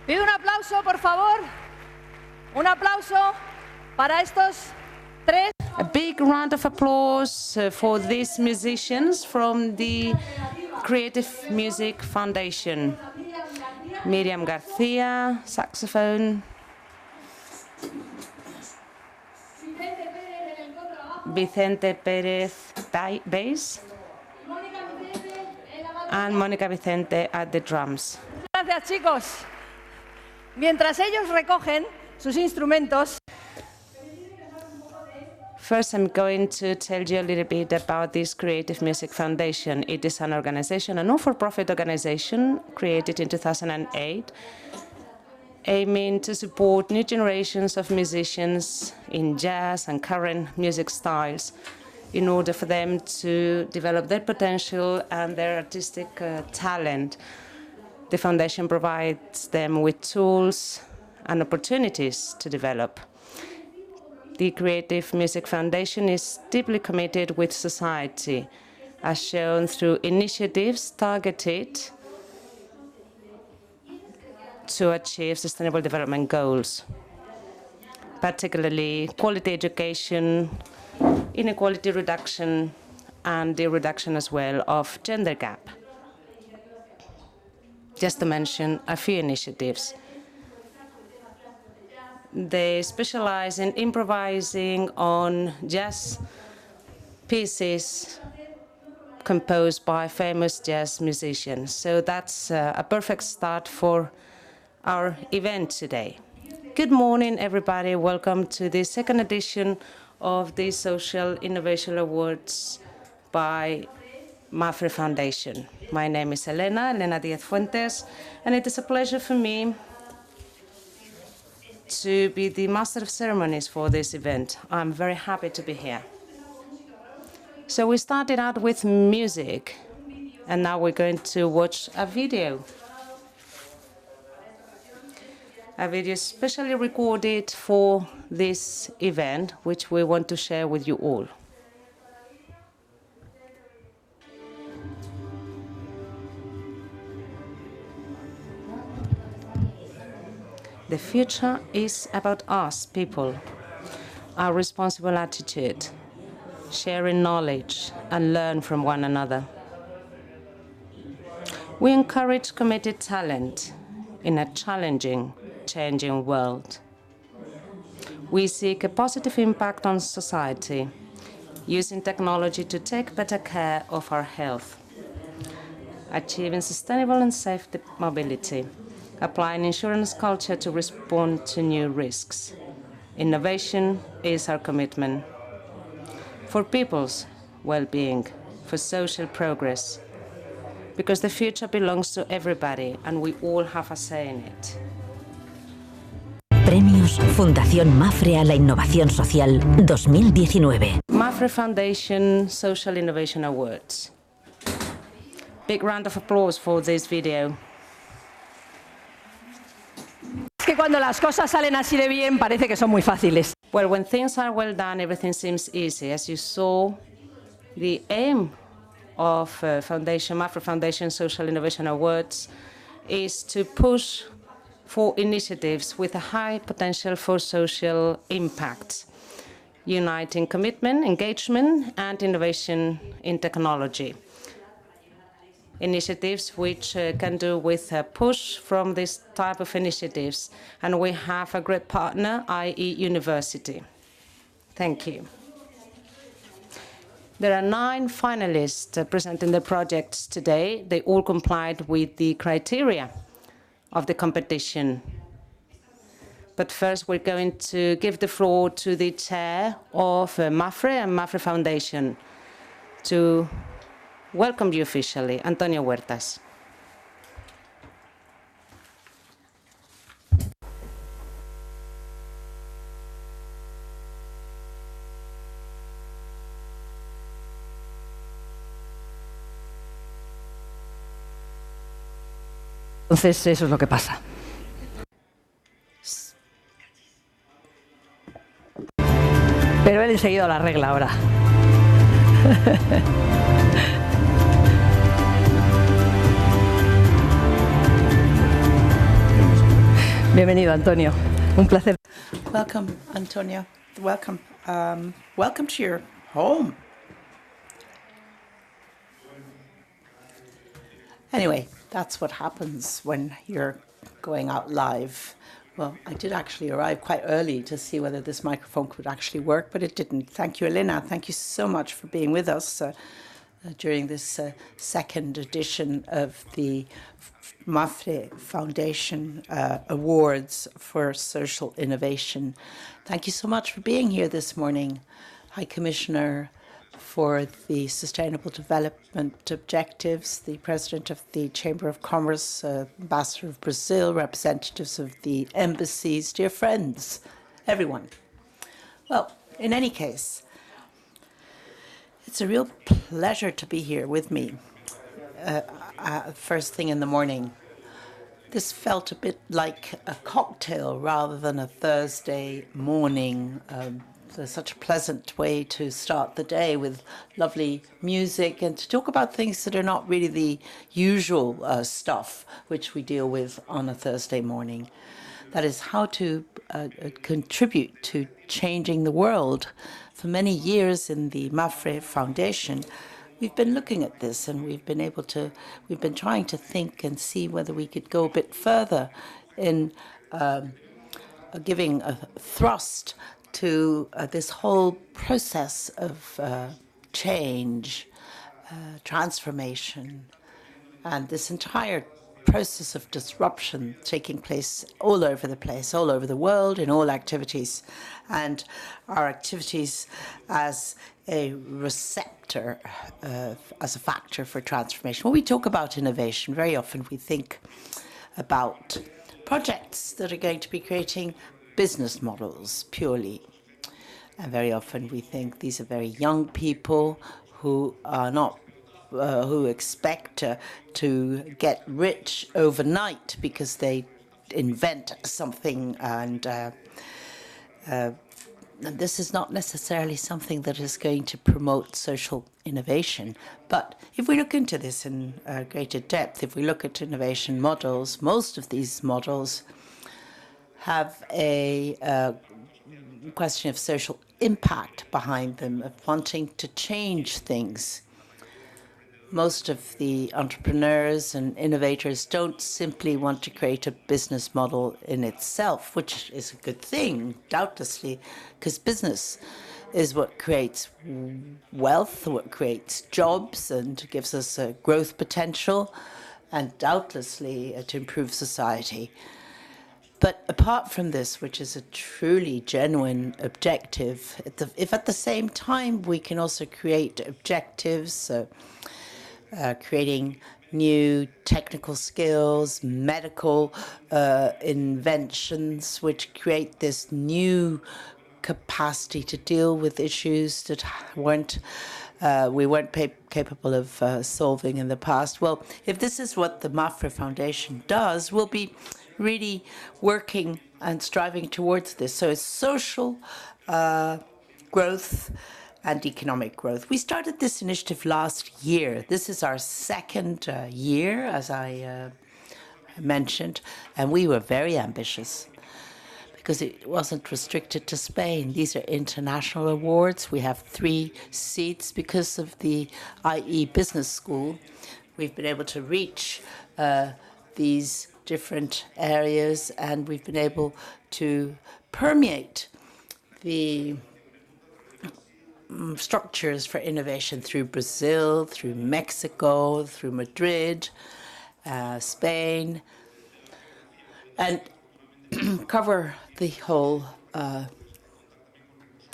Pido un aplauso, por favor. Un aplauso para estos tres. A big round of applause for these musicians from the Creative Music Foundation. Miriam Garcia, saxophone. Vicente Pérez, bass. And Mónica Vicente at the drums. Gracias, chicos. Mientras ellos recogen sus instrumentos. First, I'm going to tell you a little bit about this Creative Music Foundation. It is an organization, a non-for-profit organization created in 2008, aiming to support new generations of musicians in jazz and current music styles in order for them to develop their potential and their artistic talent. The foundation provides them with tools and opportunities to develop. The Creative Music Foundation is deeply committed with society, as shown through initiatives targeted to achieve sustainable development goals, particularly quality education, inequality reduction, and the reduction as well of gender gap. Just to mention a few initiatives. They specialize in improvising on jazz pieces composed by famous jazz musicians. So that's a perfect start for our event today. Good morning, everybody. Welcome to the second edition of the Social Innovation Awards by MAPFRE Foundation. My name is Elena Diaz Fuentes, and it is a pleasure for me to be the Master of Ceremonies for this event. I'm very happy to be here. So we started out with music, and now we're going to watch a video. A video specially recorded for this event, which we want to share with you all. The future is about us, people, our responsible attitude, sharing knowledge and learn from one another. We encourage committed talent in a challenging, changing world. We seek a positive impact on society, using technology to take better care of our health, achieving sustainable and safe mobility, applying insurance culture to respond to new risks. Innovation is our commitment for people's well-being, for social progress, because the future belongs to everybody and we all have a say in it. Premios Fundación MAPFRE a la Innovación Social 2019. MAPFRE Foundation Social Innovation Awards. Big round of applause for this video. Que cuando las cosas salen así de bien parece que son muy fáciles. Well, when things are well done, everything seems easy. As you saw, the aim of MAPFRE Foundation Social Innovation Awards is to push for initiatives with a high potential for social impact, uniting commitment, engagement, and innovation in technology. Initiatives which can do with a push from this type of initiatives. And we have a great partner, i.e. University. Thank you. There are 9 finalists presenting their projects today. They all complied with the criteria of the competition. But first, we're going to give the floor to the chair of MAPFRE and MAPFRE Foundation to welcome you officially, Antonio Huertas. Entonces, eso es lo que pasa. Pero él enseguida la arregla ahora. Bienvenido, Antonio. Un placer. Welcome, Antonio. Welcome. Welcome to your home. Anyway, that's what happens when you're going out live. Well, I did actually arrive quite early to see whether this microphone would actually work, but it didn't. Thank you, Elena. Thank you so much for being with us during this second edition of the MAPFRE Foundation Awards for Social Innovation. Thank you so much for being here this morning, High Commissioner for the Sustainable Development Objectives, the President of the Chamber of Commerce, Ambassador of Brazil, representatives of the embassies, dear friends, everyone. Well, in any case, it's a real pleasure to be here with me first thing in the morning. This felt a bit like a cocktail rather than a Thursday morning. Such a pleasant way to start the day with lovely music and to talk about things that are not really the usual stuff which we deal with on a Thursday morning. That is how to contribute to changing the world. For many years in the MAPFRE Foundation, we've been looking at this and we've been trying to think and see whether we could go a bit further in giving a thrust to this whole process of change, transformation, and this entire process of disruption taking place all over the place, all over the world, in all activities, and our activities as a receptor, as a factor for transformation. When we talk about innovation, very often we think about projects that are going to be creating business models purely. And very often we think these are very young people who are not who expect to get rich overnight because they invent something, and this is not necessarily something that is going to promote social innovation. But if we look into this in greater depth, if we look at innovation models, most of these models have a question of social impact behind them, of wanting to change things. Most of the entrepreneurs and innovators don't simply want to create a business model in itself, which is a good thing, doubtlessly, because business is what creates wealth, what creates jobs, and gives us a growth potential, and doubtlessly to improve society. But apart from this, which is a truly genuine objective, if at the same time we can also create objectives, creating new technical skills, medical inventions, which create this new capacity to deal with issues that we weren't capable of solving in the past. Well, if this is what the MAPFRE Foundation does, we'll be really working and striving towards this. So it's social growth and economic growth. We started this initiative last year. This is our second year, as I mentioned, and we were very ambitious because it wasn't restricted to Spain. These are international awards. We have 3 seats because of the IE Business School. We've been able to reach these different areas, and we've been able to permeate the structures for innovation through Brazil, through Mexico, through Madrid, Spain, and cover the whole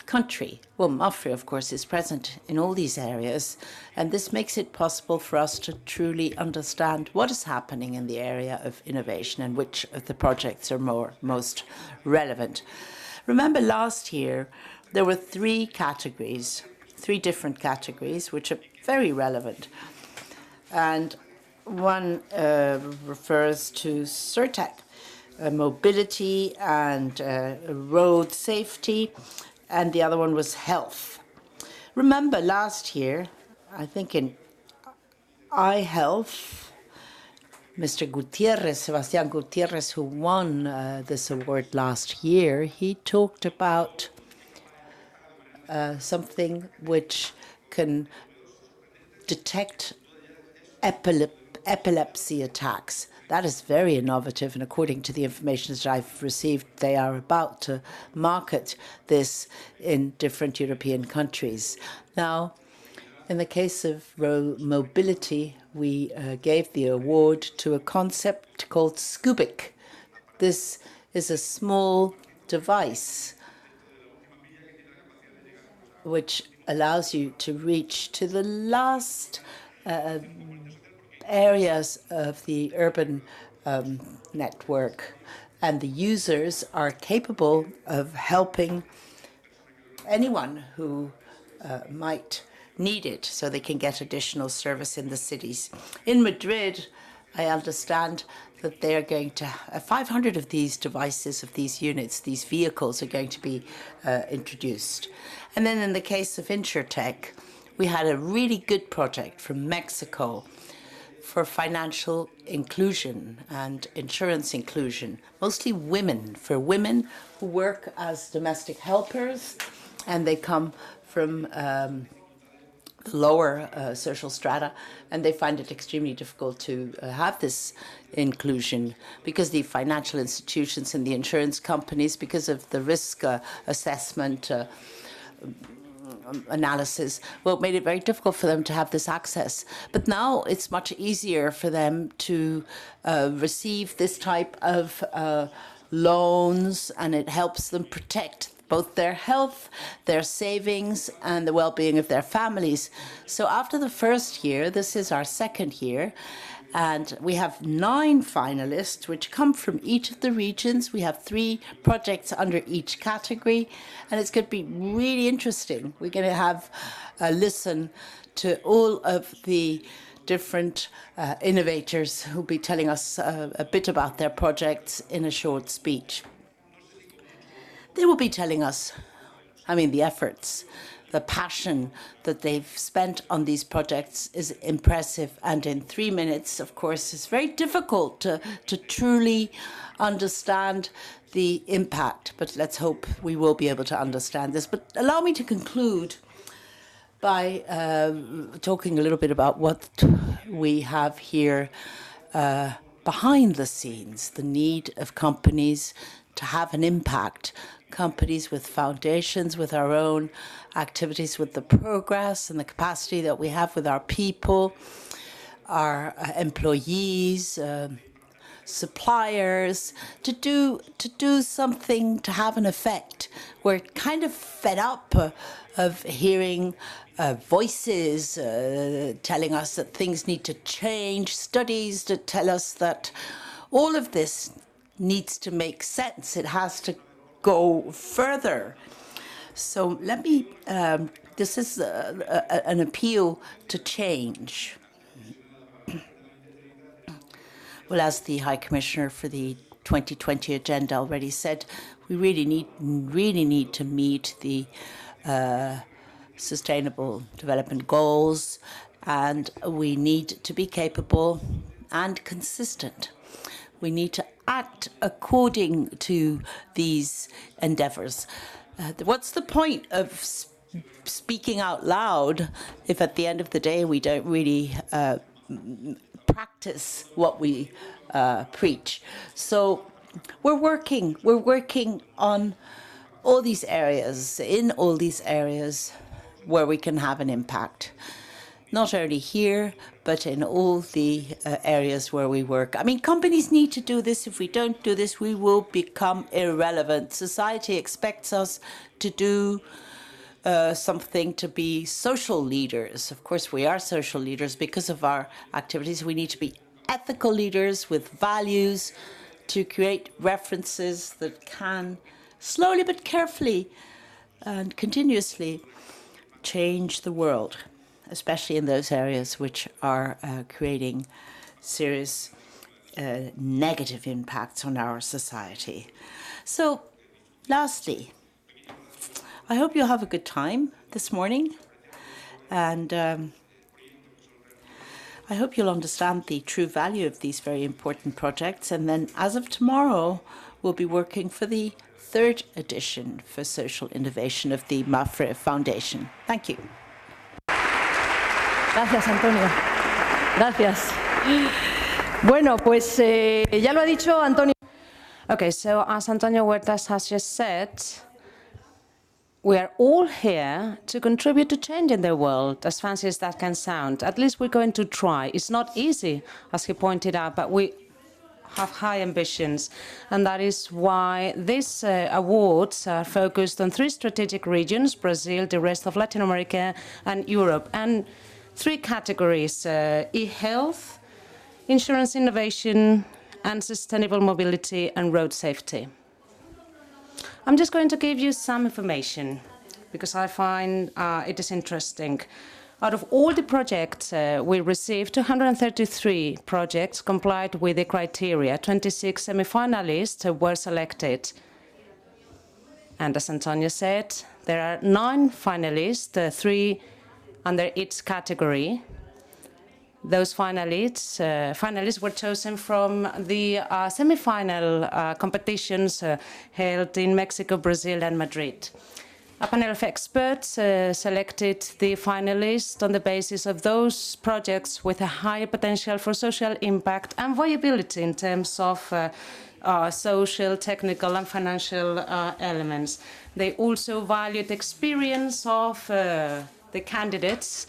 country. Well, MAPFRE, of course, is present in all these areas, and this makes it possible for us to truly understand what is happening in the area of innovation and which of the projects are most relevant. Remember last year, there were 3 categories, 3 different categories, which are very relevant. And one refers to CERTEC, mobility and road safety, and the other one was health. Remember last year, I think in eye health, Mr. Gutierrez, Sebastián Gutierrez, who won this award last year, he talked about something which can detect epilepsy attacks. That is very innovative, and according to the information that I've received, they are about to market this in different European countries. Now, in the case of mobility, we gave the award to a concept called Scubic. This is a small device which allows you to reach to the last areas of the urban network, and the users are capable of helping anyone who might need it, so they can get additional service in the cities. In Madrid, I understand that they are going to 500 of these devices, of these units, these vehicles are going to be introduced. And then in the case of InsurTech, we had a really good project from Mexico for financial inclusion and insurance inclusion, mostly women, for women who work as domestic helpers, and they come from the lower social strata, and they find it extremely difficult to have this inclusion because the financial institutions and the insurance companies, because of the risk assessment analysis, well, it made it very difficult for them to have this access. But now it's much easier for them to receive this type of loans, and it helps them protect both their health, their savings, and the well-being of their families. So after the first year, this is our second year, and we have 9 finalists which come from each of the regions. We have 3 projects under each category, and it's going to be really interesting. We're going to have a listen to all of the different innovators who'll be telling us a bit about their projects in a short speech. They will be telling us, the efforts, the passion that they've spent on these projects is impressive. And in 3 minutes, of course, it's very difficult to truly understand the impact. But let's hope we will be able to understand this. But allow me to conclude by talking a little bit about what we have here behind the scenes, the need of companies to have an impact. Companies with foundations, with our own activities, with the progress and the capacity that we have with our people, our employees, suppliers, to do something to have an effect. We're kind of fed up of hearing voices telling us that things need to change, studies that tell us that all of this needs to make sense. It has to go further. So let me, this is an appeal to change. Well, as the High Commissioner for the 2020 Agenda already said, we really need to meet the Sustainable Development Goals, and we need to be capable and consistent. We need to act according to these endeavors. What's the point of speaking out loud if at the end of the day we don't really practice what we preach? So we're working on all these areas, in all these areas where we can have an impact. Not only here, but in all the areas where we work. Companies need to do this. If we don't do this, we will become irrelevant. Society expects us to do something, to be social leaders. Of course, we are social leaders because of our activities. We need to be ethical leaders with values, to create references that can slowly but carefully and continuously change the world, especially in those areas which are creating serious negative impacts on our society. So, lastly, I hope you'll have a good time this morning. And I hope you'll understand the true value of these very important projects. And then as of tomorrow, we'll be working for the 3rd edition for social innovation of the MAPFRE Foundation. Thank you. Gracias, Antonio. Gracias. Bueno, pues ya lo ha dicho Antonio. Okay, so as Antonio Huertas has just said, we are all here to contribute to changing the world, as fancy as that can sound. At least we're going to try. It's not easy, as he pointed out, but we have high ambitions. And that is why these awards are focused on 3 strategic regions, Brazil, the rest of Latin America, and Europe. And 3 categories, e-health, insurance innovation, and sustainable mobility and road safety. I'm just going to give you some information because I find it is interesting. Out of all the projects we received, 233 projects complied with the criteria. 26 semi-finalists were selected. And as Antonio said, there are 9 finalists, 3 under each category. Those finalists were chosen from the semi-final competitions held in Mexico, Brazil, and Madrid. A panel of experts selected the finalists on the basis of those projects with a higher potential for social impact and viability in terms of social, technical, and financial elements. They also valued the experience of the candidates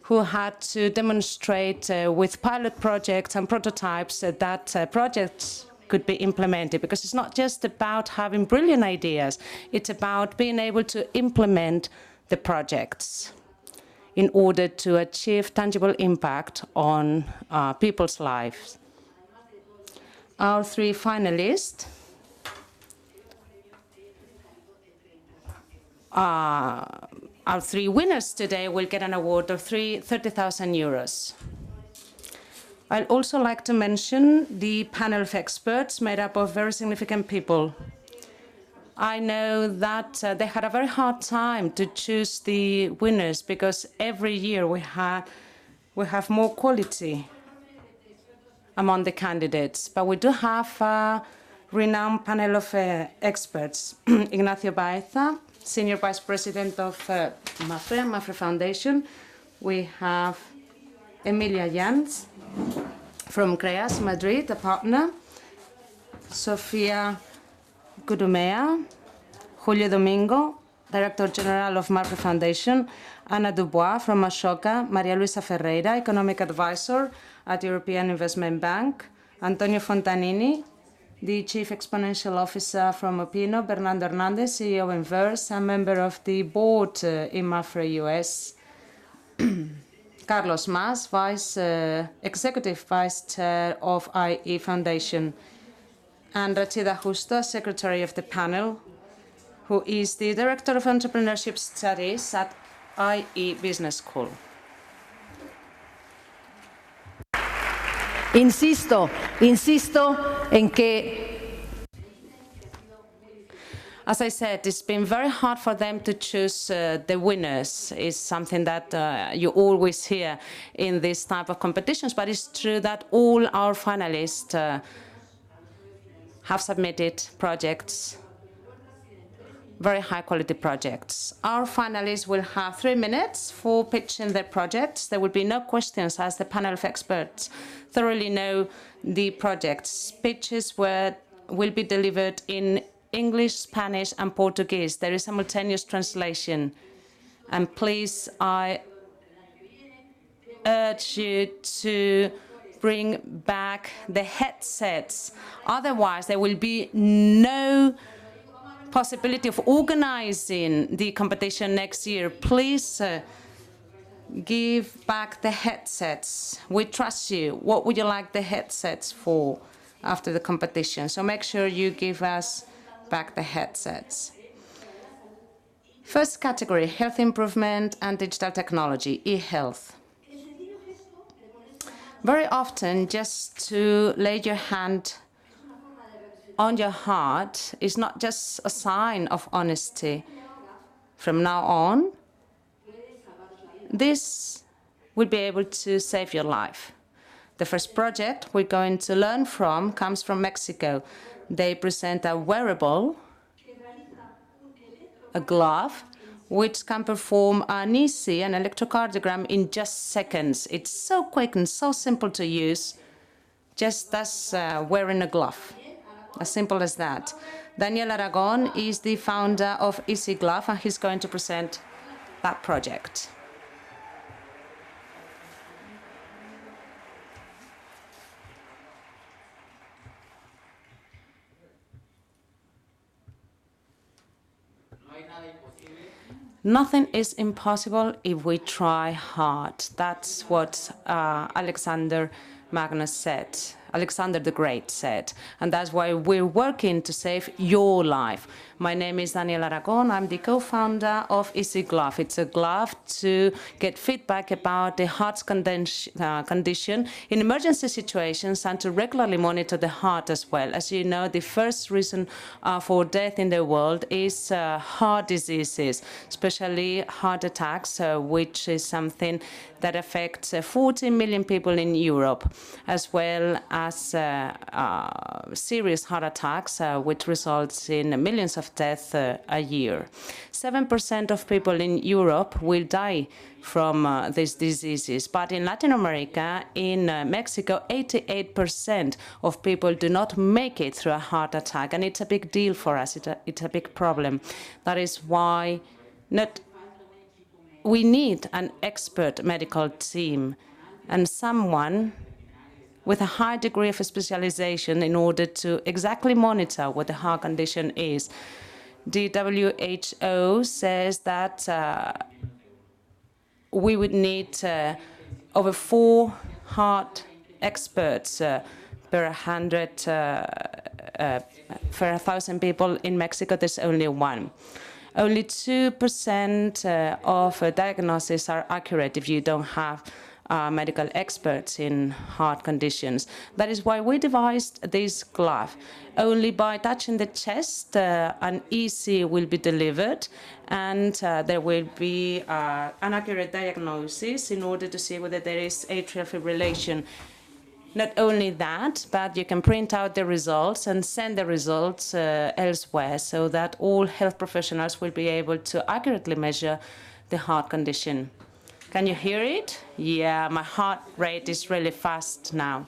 who had to demonstrate with pilot projects and prototypes that projects could be implemented, because it's not just about having brilliant ideas, it's about being able to implement the projects in order to achieve tangible impact on people's lives. Our 3 finalists our 3 winners today will get an award of 30,000 euros. I'd also like to mention the panel of experts made up of very significant people. I know that they had a very hard time to choose the winners because every year we have more quality among the candidates. But we do have a renowned panel of experts. Ignacio Baeza, Senior Vice President of MAPFRE Foundation. We have Emilia Jans from CREAS Madrid, a partner. Sofia Gudumea, Julio Domingo, Director General of MAPFRE Foundation. Ana Dubois from Ashoka, Maria Luisa Ferreira, Economic Advisor at European Investment Bank. Antonio Fontanini, the Chief Exponential Officer from Opino, Bernardo Hernandez, CEO in Verse, and member of the board in MAPFRE US. Carlos Mas, Executive Vice Chair of IE Foundation. And Rachida Justo, Secretary of the panel, who is the Director of Entrepreneurship Studies at IE Business School. Insisto en que... As I said, it's been very hard for them to choose the winners. It's something that you always hear in this type of competitions, but it's true that all our finalists have submitted projects, very high-quality projects. Our finalists will have 3 minutes for pitching their projects. There will be no questions as the panel of experts thoroughly know the projects. Pitches will be delivered in English, Spanish, and Portuguese. There is simultaneous translation. And please, I urge you to bring back the headsets. Otherwise, there will be no possibility of organizing the competition next year. Please give back the headsets. We trust you. What would you like the headsets for after the competition? So make sure you give us back the headsets. First category, health improvement and digital technology, e-health. Very often, just to lay your hand on your heart is not just a sign of honesty. From now on, this will be able to save your life. The first project we're going to learn from comes from Mexico. They present a wearable, a glove, which can perform an electrocardiogram in just seconds. It's so quick and so simple to use, just as wearing a glove. As simple as that. Daniel Aragon is the founder of Easy Glove, and he's going to present that project. Nothing is impossible if we try hard. That's what Alexander Magnus said. Alexander the Great said, and that's why we're working to save your life. My name is Daniel Aragon. I'm the co-founder of Easy Glove. It's a glove to get feedback about the heart's condition in emergency situations and to regularly monitor the heart as well. As you know, the first reason for death in the world is heart diseases, especially heart attacks, which is something that affects 40 million people in Europe, as well as serious heart attacks, which results in millions of deaths a year. 7% of people in Europe will die from these diseases, but in Latin America, in Mexico, 88% of people do not make it through a heart attack, and it's a big deal for us. It's a big problem. That is why we need an expert medical team and someone with a high degree of specialization in order to exactly monitor what the heart condition is. The WHO says that we would need over 4 heart experts per 1,000 people. In Mexico, there's only 1. Only 2% of diagnoses are accurate if you don't have medical experts in heart conditions. That is why we devised this glove. Only by touching the chest, an EC will be delivered, and there will be an accurate diagnosis in order to see whether there is atrial fibrillation. Not only that, but you can print out the results and send the results elsewhere so that all health professionals will be able to accurately measure the heart condition. Can you hear it? Yeah, my heart rate is really fast now.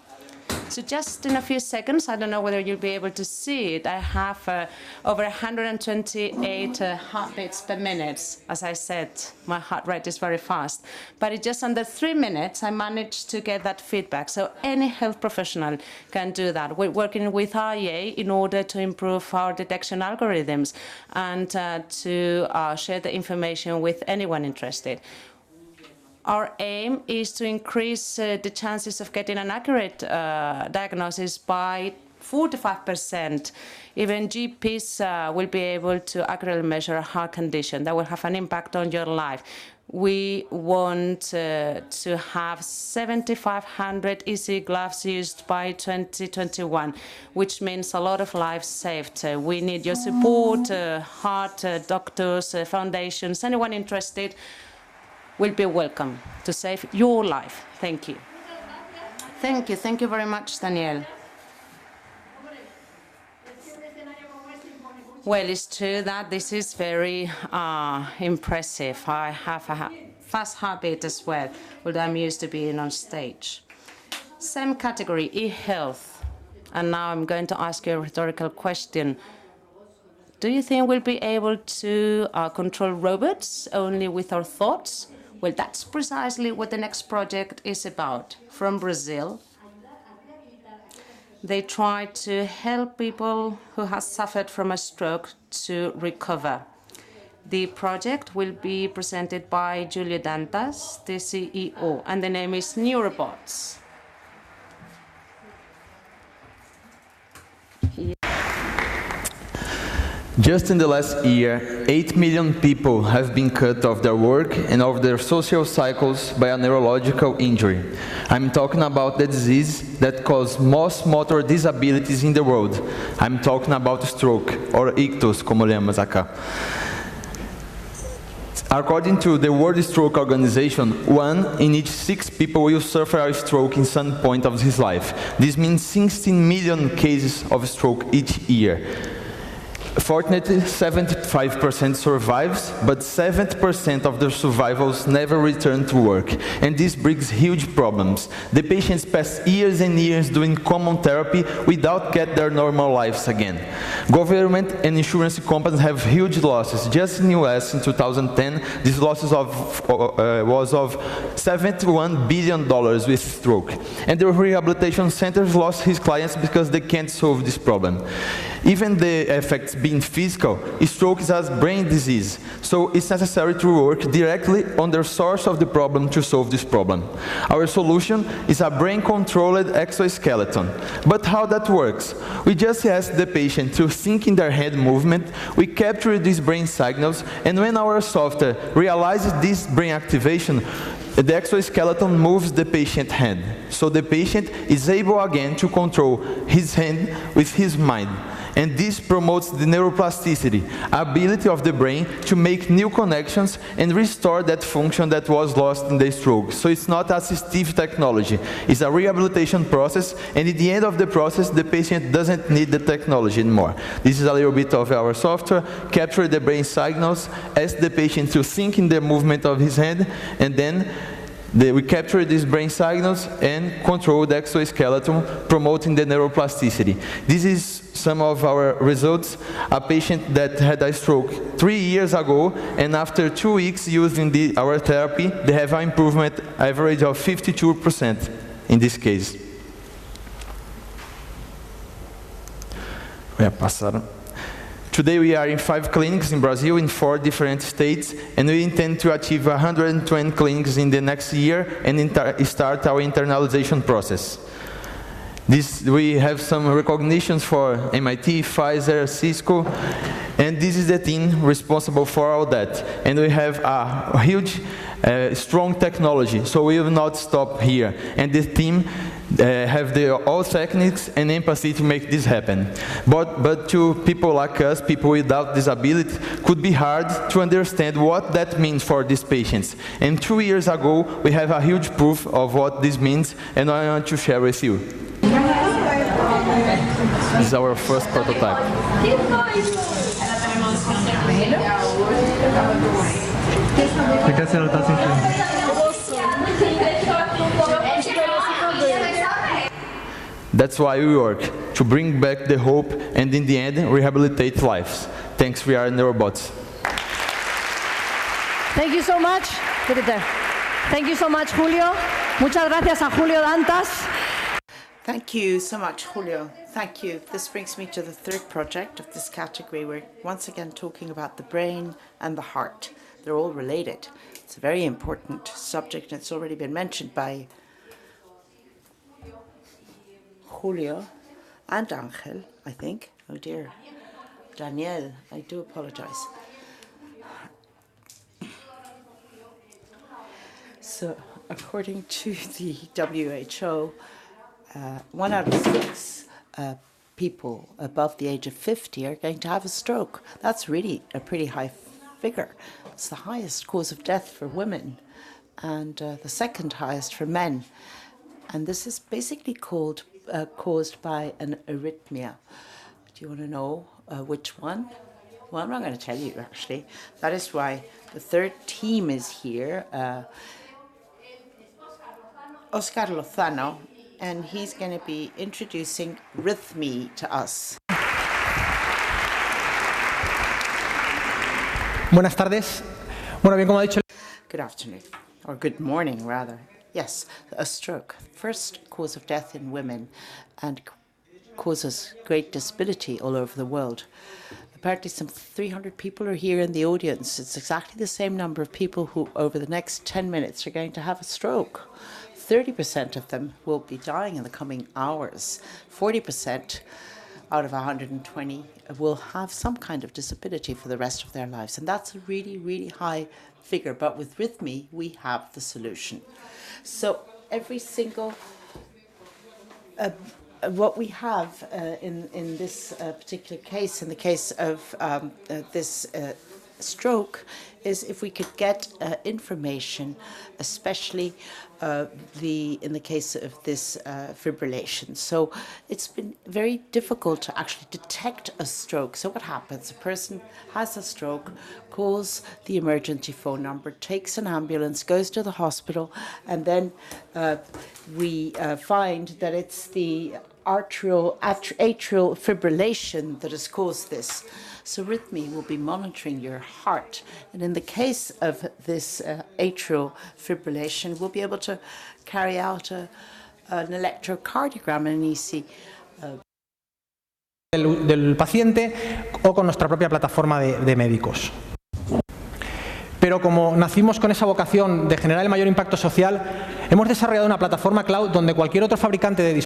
So just in a few seconds, I don't know whether you'll be able to see it, I have over 128 heartbeats per minute. As I said, my heart rate is very fast. But in just under 3 minutes, I managed to get that feedback. So any health professional can do that. We're working with IEA in order to improve our detection algorithms and to share the information with anyone interested. Our aim is to increase the chances of getting an accurate diagnosis by 45%. Even GPs will be able to accurately measure a heart condition. That will have an impact on your life. We want to have 7,500 easy gloves used by 2021, which means a lot of lives saved. We need your support, heart doctors, foundations, anyone interested will be welcome to save your life. Thank you. Thank you. Thank you very much, Daniel. Well, it's true that this is very impressive. I have a fast heartbeat as well, although I'm used to being on stage. Same category, e-health. And now I'm going to ask you a rhetorical question. Do you think we'll be able to control robots only with our thoughts? Well, that's precisely what the next project is about. From Brazil, they try to help people who have suffered from a stroke to recover. The project will be presented by Julio Dantas, the CEO, and the name is Neurobots. Just in the last year, 8 million people have been cut off their work and of their social cycles by a neurological injury. I'm talking about the disease that causes most motor disabilities in the world. I'm talking about stroke, or ictus, como llamamos acá. According to the World Stroke Organization, 1 in each 6 people will suffer a stroke in some point of his life. This means 16 million cases of stroke each year. Fortunately, 75% survives, but 70% of the survivors never return to work. And this brings huge problems. The patients pass years and years doing common therapy without getting their normal lives again. Government and insurance companies have huge losses. Just in the US in 2010, these losses was of $71 billion with stroke. And the rehabilitation centers lost his clients because they can't solve this problem. Even the effects being physical, stroke is a brain disease, so it's necessary to work directly on the source of the problem to solve this problem. Our solution is a brain-controlled exoskeleton. But how that works? We just ask the patient to think in their head movement, we capture these brain signals, and when our software realizes this brain activation, the exoskeleton moves the patient's hand. So the patient is able again to control his hand with his mind. And this promotes the neuroplasticity, ability of the brain to make new connections and restore that function that was lost in the stroke. So it's not assistive technology, it's a rehabilitation process, and at the end of the process, the patient doesn't need the technology anymore. This is a little bit of our software, capture the brain signals, ask the patient to think in the movement of his hand, and then we capture these brain signals and control the exoskeleton, promoting the neuroplasticity. This is some of our results. A patient that had a stroke 3 years ago, and after 2 weeks using our therapy, they have an improvement average of 52% in this case. Today we are in 5 clinics in Brazil in 4 different states, and we intend to achieve 120 clinics in the next year and start our internalization process. We have some recognitions for MIT, Pfizer, Cisco, and this is the team responsible for all that. And we have a huge, strong technology, so we will not stop here. And the team have all techniques and empathy to make this happen. But to people like us, people without disability, could be hard to understand what that means for these patients. And 2 years ago, we have a huge proof of what this means, and I want to share with you. This is our first prototype. That's why we work, to bring back the hope and in the end, rehabilitate lives. Thanks, we are Neurobots. Thank you so much. Put it there. Thank you so much, Julio. Muchas gracias a Julio Dantas. Thank you so much, Julio. Thank you. This brings me to the third project of this category. We're once again talking about the brain and the heart. They're all related. It's a very important subject, and it's already been mentioned by Julio and Angel, I think. Oh dear. Danielle, I do apologize. So, according to the WHO, 1 out of 6 people above the age of 50 are going to have a stroke. That's really a pretty high figure. It's the highest cause of death for women and the second highest for men. And this is basically caused by an arrhythmia. Do you want to know which one? Well, I'm not going to tell you, actually. That is why the third team is here. Oscar Lozano, and he's going to be introducing rhythmy to us. Buenas tardes. Bueno, bien, como ha dicho. Good afternoon, or good morning, rather. Yes, a stroke, first cause of death in women, and causes great disability all over the world. Apparently some 300 people are here in the audience. It's exactly the same number of people who, over the next 10 minutes, are going to have a stroke. 30% of them will be dying in the coming hours. 40% out of 120 will have some kind of disability for the rest of their lives. And that's a really, really high figure. But with Rhythmy, we have the solution. So every single, what we have in this particular case, in the case of this stroke is if we could get information, especially in the case of this fibrillation. So it's been very difficult to actually detect a stroke. So what happens? A person has a stroke, calls the emergency phone number, takes an ambulance, goes to the hospital, and then we find that it's the atrial fibrillation that has caused this. So Rhythmi will be monitoring your heart. And in the case of this atrial fibrillation, we'll be able to carry out an electrocardiogram and an EC. Del paciente o con nuestra propia plataforma de médicos. Pero como nacimos con esa vocación de generar el mayor impacto social, hemos desarrollado una plataforma cloud donde cualquier otro fabricante de dispositivos.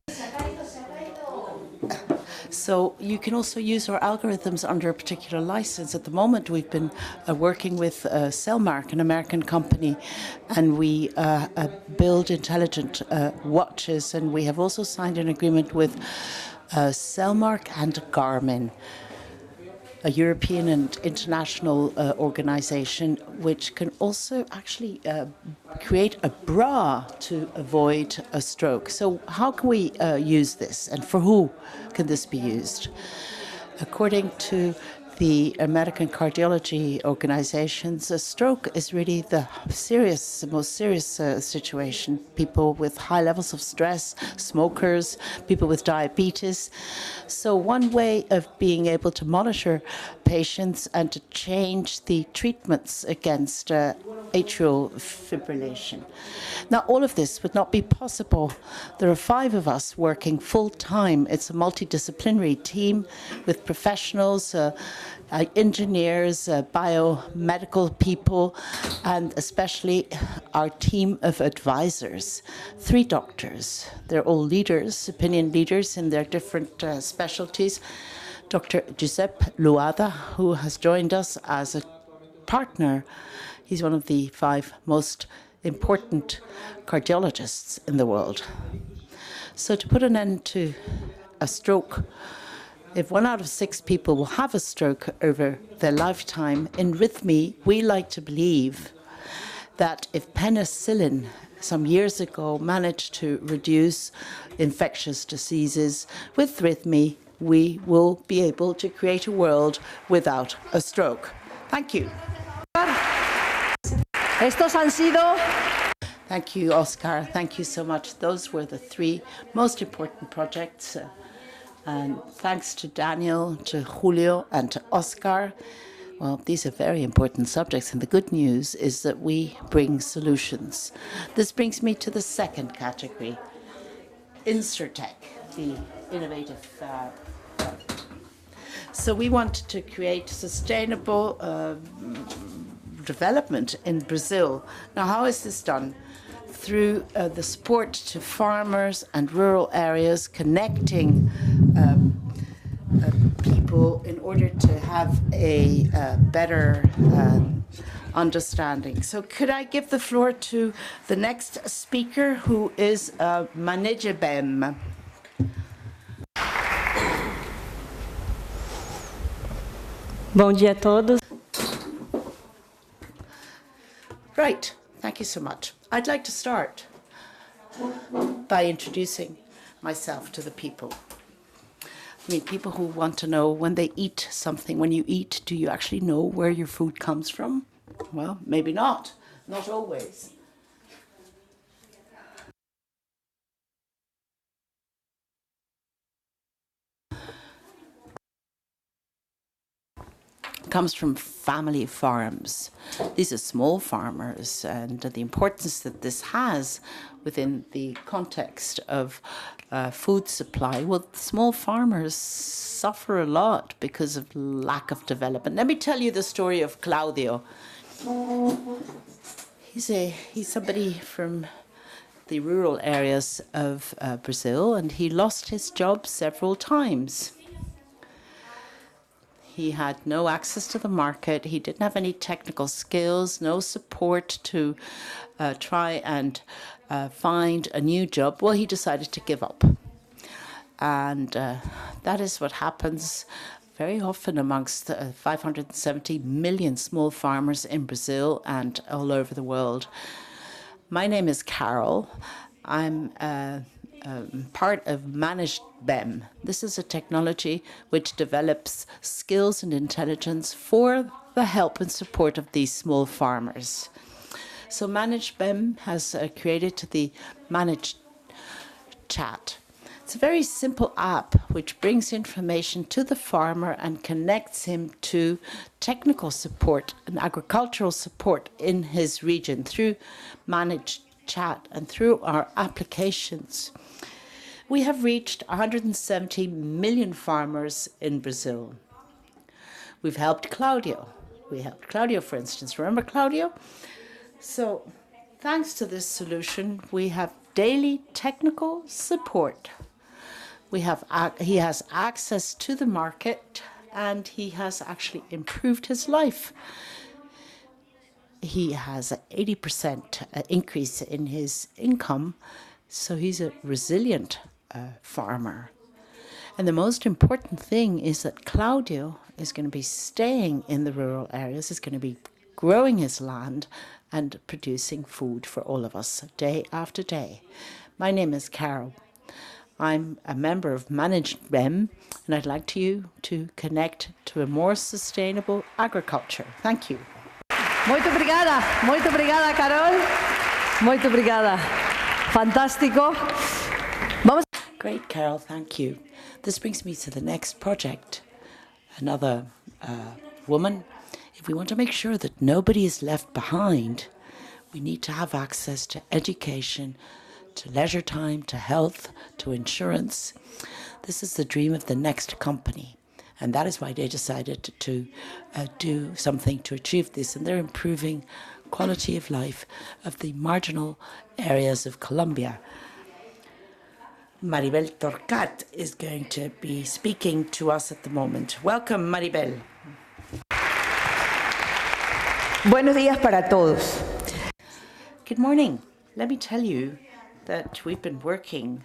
So you can also use our algorithms under a particular license. At the moment, we've been working with Cellmark, an American company, and we build intelligent watches. And we have also signed an agreement with Cellmark and Garmin, a European and international organization, which can also actually create a bra to avoid a stroke. So how can we use this, and for who can this be used? According to the American cardiology organizations, a stroke is really the most serious situation. People with high levels of stress, smokers, people with diabetes. So one way of being able to monitor patients and to change the treatments against atrial fibrillation. Now, all of this would not be possible. There are 5 of us working full-time. It's a multidisciplinary team with professionals, engineers, biomedical people, and especially our team of advisors. 3 doctors. They're all leaders, opinion leaders in their different specialties. Dr. Giuseppe Luada, who has joined us as a partner. He's one of the 5 most important cardiologists in the world. So to put an end to a stroke, if 1 out of 6 people will have a stroke over their lifetime, in Rhythmi, we like to believe that if penicillin some years ago managed to reduce infectious diseases, with Rhythmi, we will be able to create a world without a stroke. Thank you. Estos han sido. Thank you, Oscar. Thank you so much. Those were the 3 most important projects. And thanks to Daniel, to Julio, and to Oscar. Well, these are very important subjects, and the good news is that we bring solutions. This brings me to the second category, Insurtech, the innovative. So we want to create sustainable development in Brazil. Now, how is this done? Through the support to farmers and rural areas, connecting people in order to have a better understanding. So could I give the floor to the next speaker, who is Manejebem. Bom dia a todos. Right, thank you so much. I'd like to start by introducing myself to the people. I mean, people who want to know when they eat something. When you eat, do you actually know where your food comes from? Well, maybe not always. Comes from family farms. These are small farmers, and the importance that this has within the context of food supply. Well, small farmers suffer a lot because of lack of development. Let me tell you the story of Claudio. He's somebody from the rural areas of Brazil, and he lost his job several times. He had no access to the market. He didn't have any technical skills, no support to try and find a new job. Well, he decided to give up. And that is what happens very often amongst 570 million small farmers in Brazil and all over the world. My name is Carol. I'm part of Managed BEM. This is a technology which develops skills and intelligence for the help and support of these small farmers. So Managed BEM has created the Managed Chat. It's a very simple app which brings information to the farmer and connects him to technical support and agricultural support in his region through Managed Chat and through our applications. We have reached 170 million farmers in Brazil. We've helped Claudio. We helped Claudio, for instance. Remember Claudio? So thanks to this solution, we have daily technical support. He has access to the market, and he has actually improved his life. He has an 80% increase in his income, so he's a resilient farmer. And the most important thing is that Claudio is going to be staying in the rural areas, is going to be growing his land and producing food for all of us day after day. My name is Carol. I'm a member of Managed BEM, and I'd like you to connect to a more sustainable agriculture. Thank you. Muito obrigada, Carol. Muito obrigada. Fantástico. Vamos. Great, Carol, thank you. This brings me to the next project. Another woman. If we want to make sure that nobody is left behind, we need to have access to education, to leisure time, to health, to insurance. This is the dream of the next company. And that is why they decided to do something to achieve this. And they're improving quality of life of the marginal areas of Colombia. Maribel Torcat is going to be speaking to us at the moment. Welcome, Maribel. Buenos días para todos. Good morning. Let me tell you that we've been working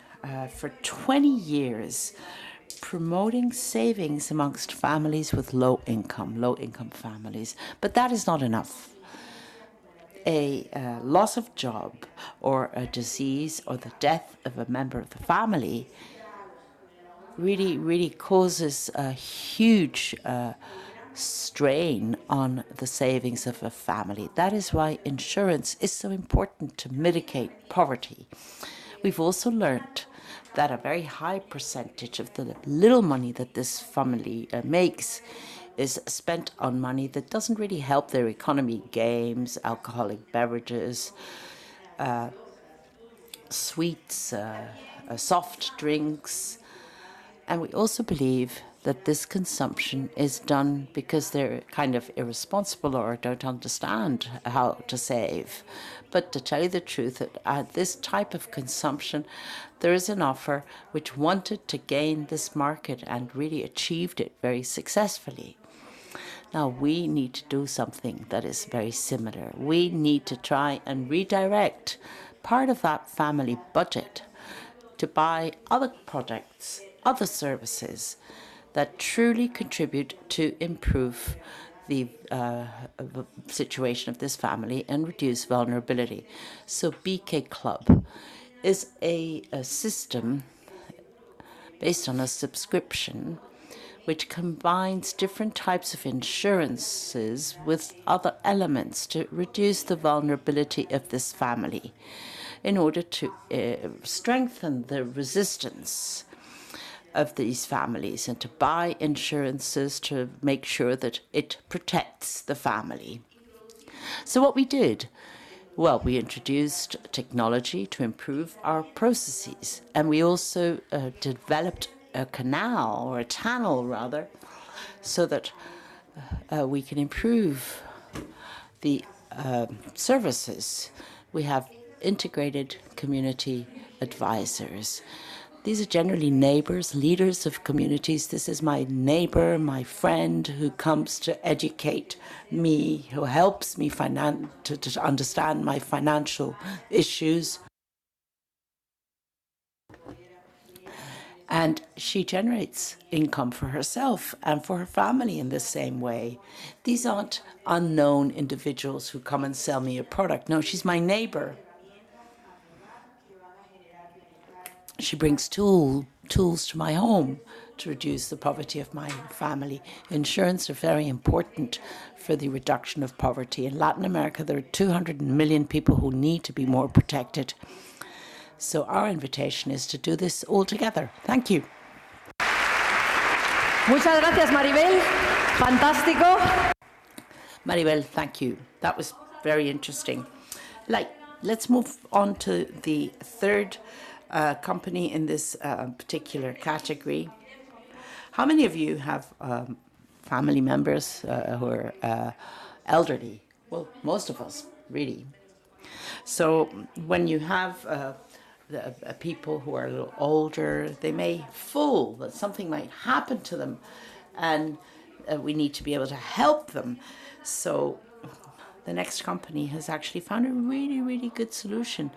for 20 years promoting savings amongst families with low income families. But that is not enough. A loss of job or a disease or the death of a member of the family really causes a huge strain on the savings of a family. That is why insurance is so important to mitigate poverty. We've also learned that a very high percentage of the little money that this family makes is spent on money that doesn't really help their economy: games, alcoholic beverages, sweets, soft drinks. And we also believe that this consumption is done because they're kind of irresponsible or don't understand how to save. But to tell you the truth, at this type of consumption, there is an offer which wanted to gain this market and really achieved it very successfully. Now, we need to do something that is very similar. We need to try and redirect part of that family budget to buy other products, other services that truly contribute to improve the situation of this family and reduce vulnerability. So BK Club is a system based on a subscription which combines different types of insurances with other elements to reduce the vulnerability of this family in order to strengthen the resistance of these families and to buy insurances to make sure that it protects the family. So what we did, well, we introduced technology to improve our processes, and we also developed a canal, or a channel rather, so that we can improve the services. We have integrated community advisors. These are generally neighbors, leaders of communities. This is my neighbor, my friend, who comes to educate me, who helps me to understand my financial issues. And she generates income for herself and for her family in the same way. These aren't unknown individuals who come and sell me a product. No, she's my neighbor. She brings tools to my home to reduce the poverty of my family. Insurance are very important for the reduction of poverty. In Latin America, there are 200 million people who need to be more protected. So our invitation is to do this all together. Thank you. Muchas gracias, Maribel. Fantástico. Maribel, thank you. That was very interesting. Let's move on to the third company in this particular category. How many of you have family members who are elderly? Well, most of us, really. So when you have people who are a little older, they may fall, that something might happen to them, and we need to be able to help them. So the next company has actually found a really, really good solution.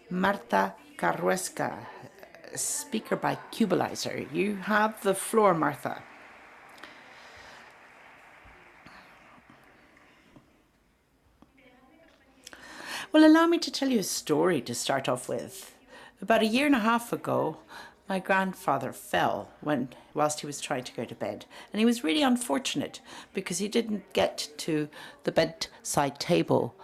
Marta Carruesca, speaker by Cubalizer. You have the floor, Martha. Well, allow me to tell you a story to start off with. About 1.5 years ago, my grandfather fell whilst he was trying to go to bed. And he was really unfortunate because he didn't get to the bedside table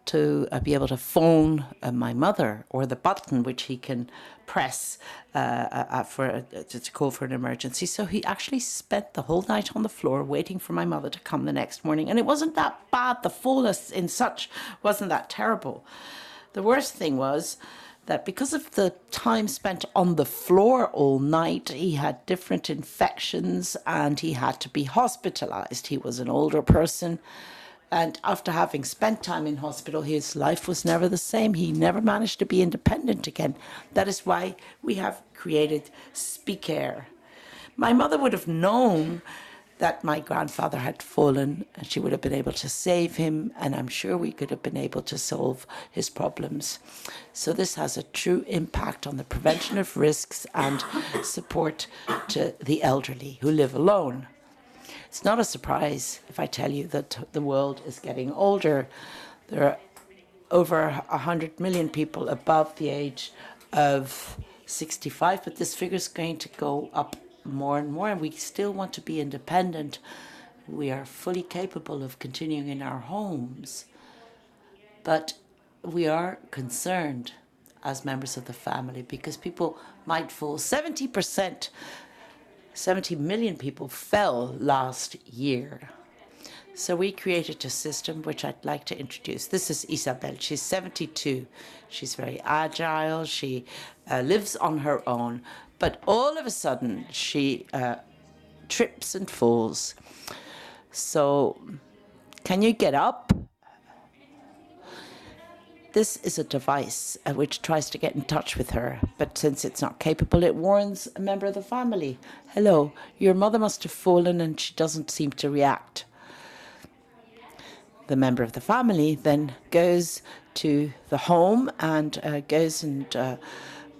to be able to phone my mother, or the button which he can press to call for an emergency. So he actually spent the whole night on the floor waiting for my mother to come the next morning. And it wasn't that bad. The fall in such wasn't that terrible. The worst thing was that because of the time spent on the floor all night, he had different infections and he had to be hospitalized. He was an older person. And after having spent time in hospital, his life was never the same. He never managed to be independent again. That is why we have created Speakair. My mother would have known that my grandfather had fallen, and she would have been able to save him, and I'm sure we could have been able to solve his problems. So this has a true impact on the prevention of risks and support to the elderly who live alone. It's not a surprise if I tell you that the world is getting older. There are over 100 million people above the age of 65, but this figure is going to go up more and more, and we still want to be independent. We are fully capable of continuing in our homes, but we are concerned as members of the family because people might fall. 70 million people fell last year. So we created a system which I'd like to introduce. This is Isabel. She's 72. She's very agile. She lives on her own. But all of a sudden, she trips and falls. So, can you get up? This is a device which tries to get in touch with her, but since it's not capable, it warns a member of the family. Hello, your mother must have fallen and she doesn't seem to react. The member of the family then goes to the home and goes and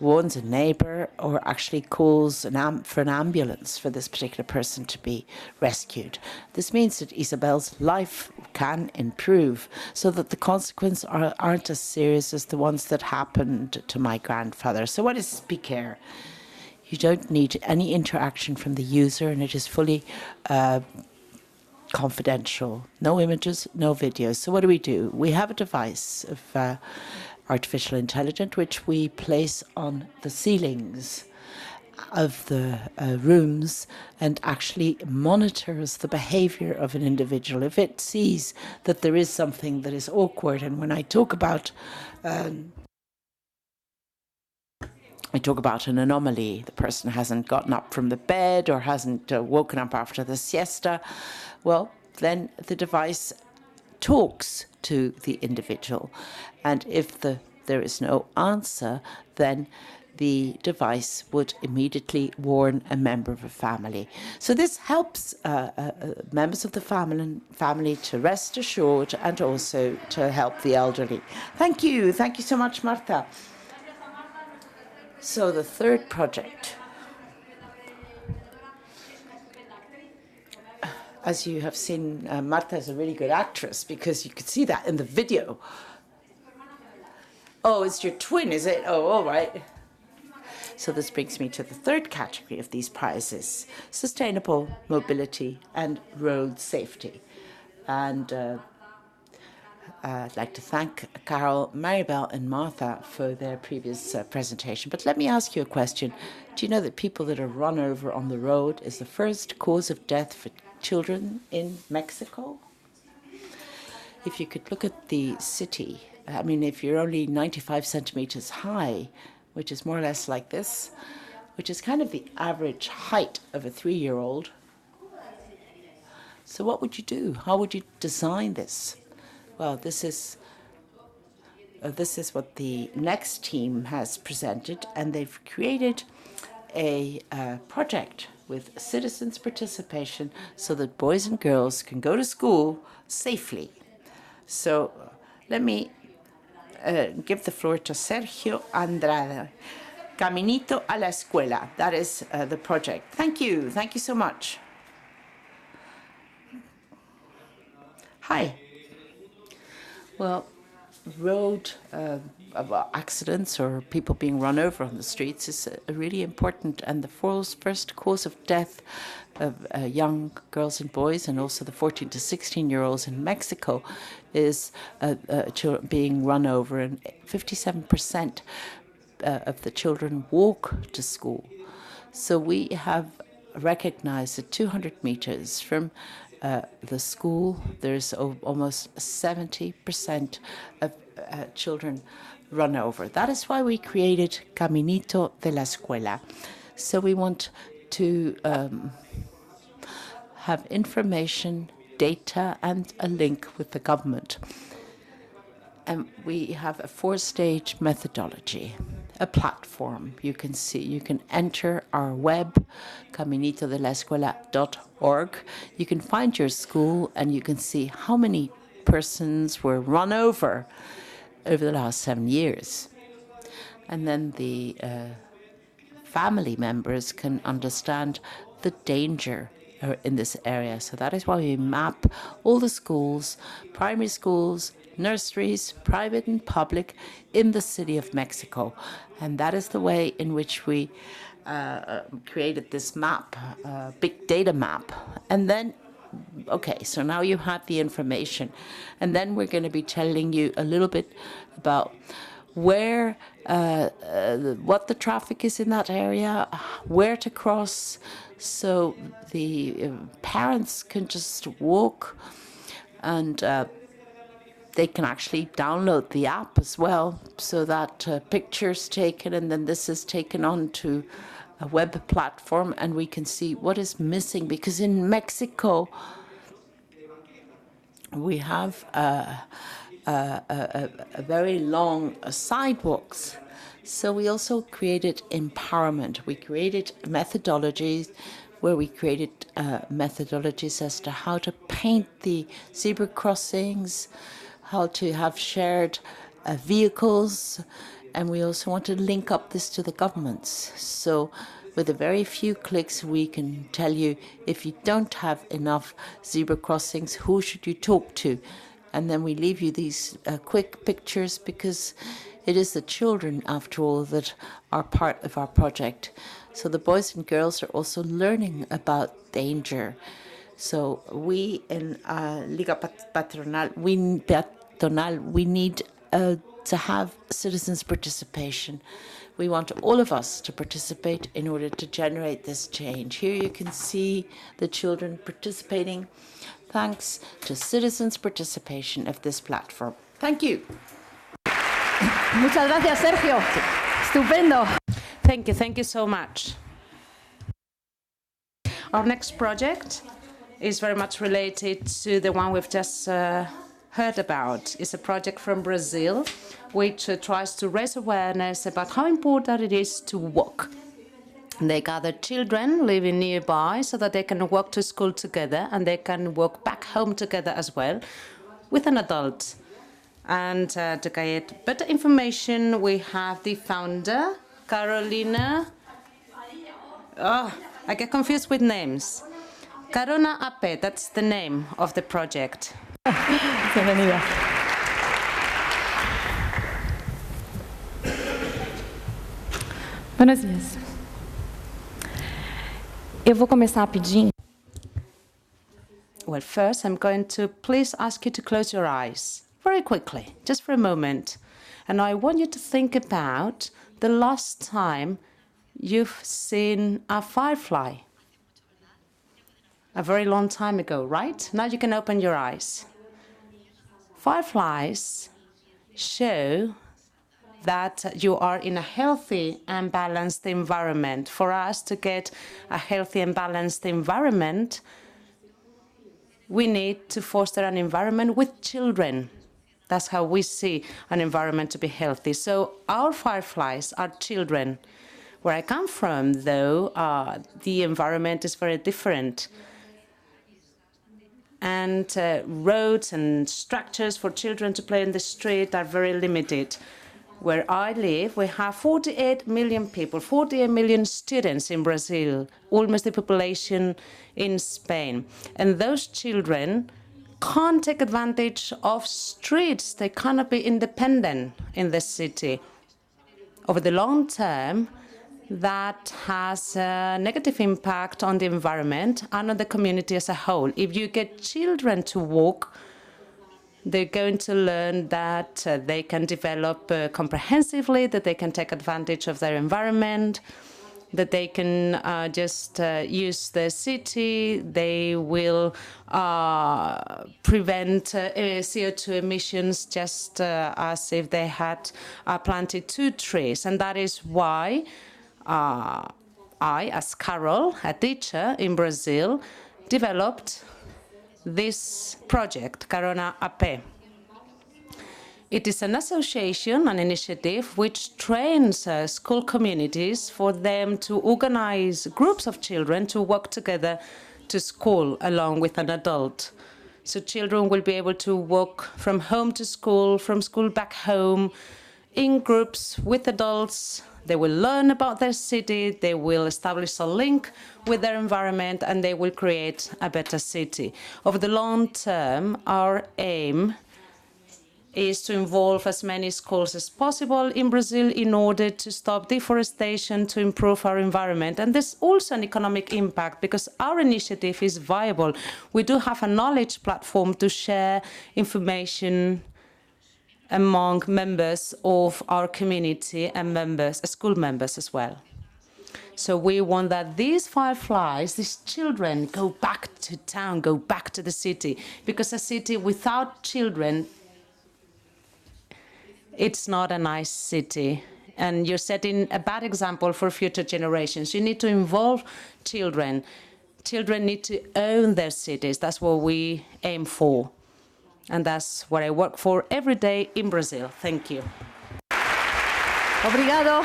warns a neighbor, or actually calls for an ambulance for this particular person to be rescued. This means that Isabel's life can improve so that the consequences aren't as serious as the ones that happened to my grandfather. So what is Speakair? You don't need any interaction from the user, and it is fully confidential. No images, no videos. So what do? We have a device of artificial intelligence which we place on the ceilings of the rooms and actually monitors the behavior of an individual. If it sees that there is something that is awkward, and when I talk about an anomaly, the person hasn't gotten up from the bed or hasn't woken up after the siesta, well, then the device talks to the individual. And if there is no answer, then the device would immediately warn a member of a family. So this helps members of the family to rest assured and also to help the elderly. Thank you. Thank you so much, Marta. So the third project as you have seen, Marta is a really good actress because you could see that in the video. Oh, it's your twin, is it? Oh, all right. So this brings me to the third category of these prizes, sustainable mobility and road safety. And I'd like to thank Carol, Maribel and Martha for their previous presentation. But let me ask you a question. Do you know that people that are run over on the road is the first cause of death for children in Mexico? If you could look at the city, I mean, if you're only 95 centimeters high, which is more or less like this, which is kind of the average height of a 3-year-old. So what would you do? How would you design this? Well, this is what the next team has presented, and they've created a project with citizens' participation so that boys and girls can go to school safely. So let me give the floor to Sergio Andrade. Caminito a la Escuela. That is the project. Thank you. Thank you so much. Hi. Well, road accidents or people being run over on the streets is really important, and the first cause of death of young girls and boys, and also the 14 to 16-year-olds in Mexico, is being run over, and 57% of the children walk to school. So we have recognized that 200 meters from the school, there's almost 70% of children run over. That is why we created Caminito de la Escuela. So we want to have information, data, and a link with the government. And we have a 4-stage methodology, a platform. You can enter our web, caminitodelascuela.org. You can find your school, and you can see how many persons were run over the last 7 years. And then the family members can understand the danger in this area. So that is why we map all the schools, primary schools, nurseries, private and public, in the city of Mexico. And that is the way in which we created this map, big data map. And then, okay, so now you have the information. And then we're going to be telling you a little bit about where, what the traffic is in that area, where to cross, so the parents can just walk, and they can actually download the app as well, so that pictures taken, and then this is taken onto a web platform, and we can see what is missing. Because in Mexico, we have a very long sidewalks. So we also created empowerment. We created methodologies where we created methodologies as to how to paint the zebra crossings, how to have shared vehicles, and we also want to link up this to the governments. So with a very few clicks, we can tell you if you don't have enough zebra crossings, who should you talk to? And then we leave you these quick pictures, because it is the children, after all, that are part of our project. So the boys and girls are also learning about danger. So we in Liga Patronal, we need to have citizens' participation. We want all of us to participate in order to generate this change. Here you can see the children participating thanks to citizens' participation of this platform. Thank you. Muchas gracias, Sergio. Estupendo. Thank you so much. Our next project is very much related to the one we've just heard about. It's a project from Brazil, which tries to raise awareness about how important it is to walk. They gather children living nearby so that they can walk to school together, and they can walk back home together as well with an adult. And to get better information, we have the founder, Carolina. Oh, I get confused with names. Carona AP, that's the name of the project. Bienvenida. Buenos dias. Eu vou começar pedindo. Well, first I'm going to please ask you to close your eyes very quickly, just for a moment. And I want you to think about the last time you've seen a firefly. A very long time ago, right? Now you can open your eyes. Fireflies show that you are in a healthy and balanced environment. For us to get a healthy and balanced environment, we need to foster an environment with children. That's how we see an environment to be healthy. So our fireflies are children. Where I come from, though, the environment is very different. And roads and structures for children to play in the street are very limited. Where I live, we have 48 million people, 48 million students in Brazil, almost the population in Spain. And those children can't take advantage of streets. They cannot be independent in the city. Over the long term, that has a negative impact on the environment and on the community as a whole. If you get children to walk, they're going to learn that they can develop comprehensively, that they can take advantage of their environment, that they can just use the city. They will prevent CO2 emissions just as if they had planted 2 trees. And that is why I, as Carol, a teacher in Brazil, developed this project, Carona AP. It is an association, an initiative, which trains school communities for them to organize groups of children to walk together to school along with an adult. So children will be able to walk from home to school, from school back home, in groups with adults. They will learn about their city, they will establish a link with their environment, and they will create a better city. Over the long term, our aim is to involve as many schools as possible in Brazil in order to stop deforestation, to improve our environment. And there's also an economic impact because our initiative is viable. We do have a knowledge platform to share information among members of our community and members, school members as well. So we want that these fireflies, these children, go back to town, go back to the city, because a city without children, it's not a nice city. And you're setting a bad example for future generations. You need to involve children. Children need to own their cities. That's what we aim for. And that's what I work for every day in Brazil. Thank you. Obrigado,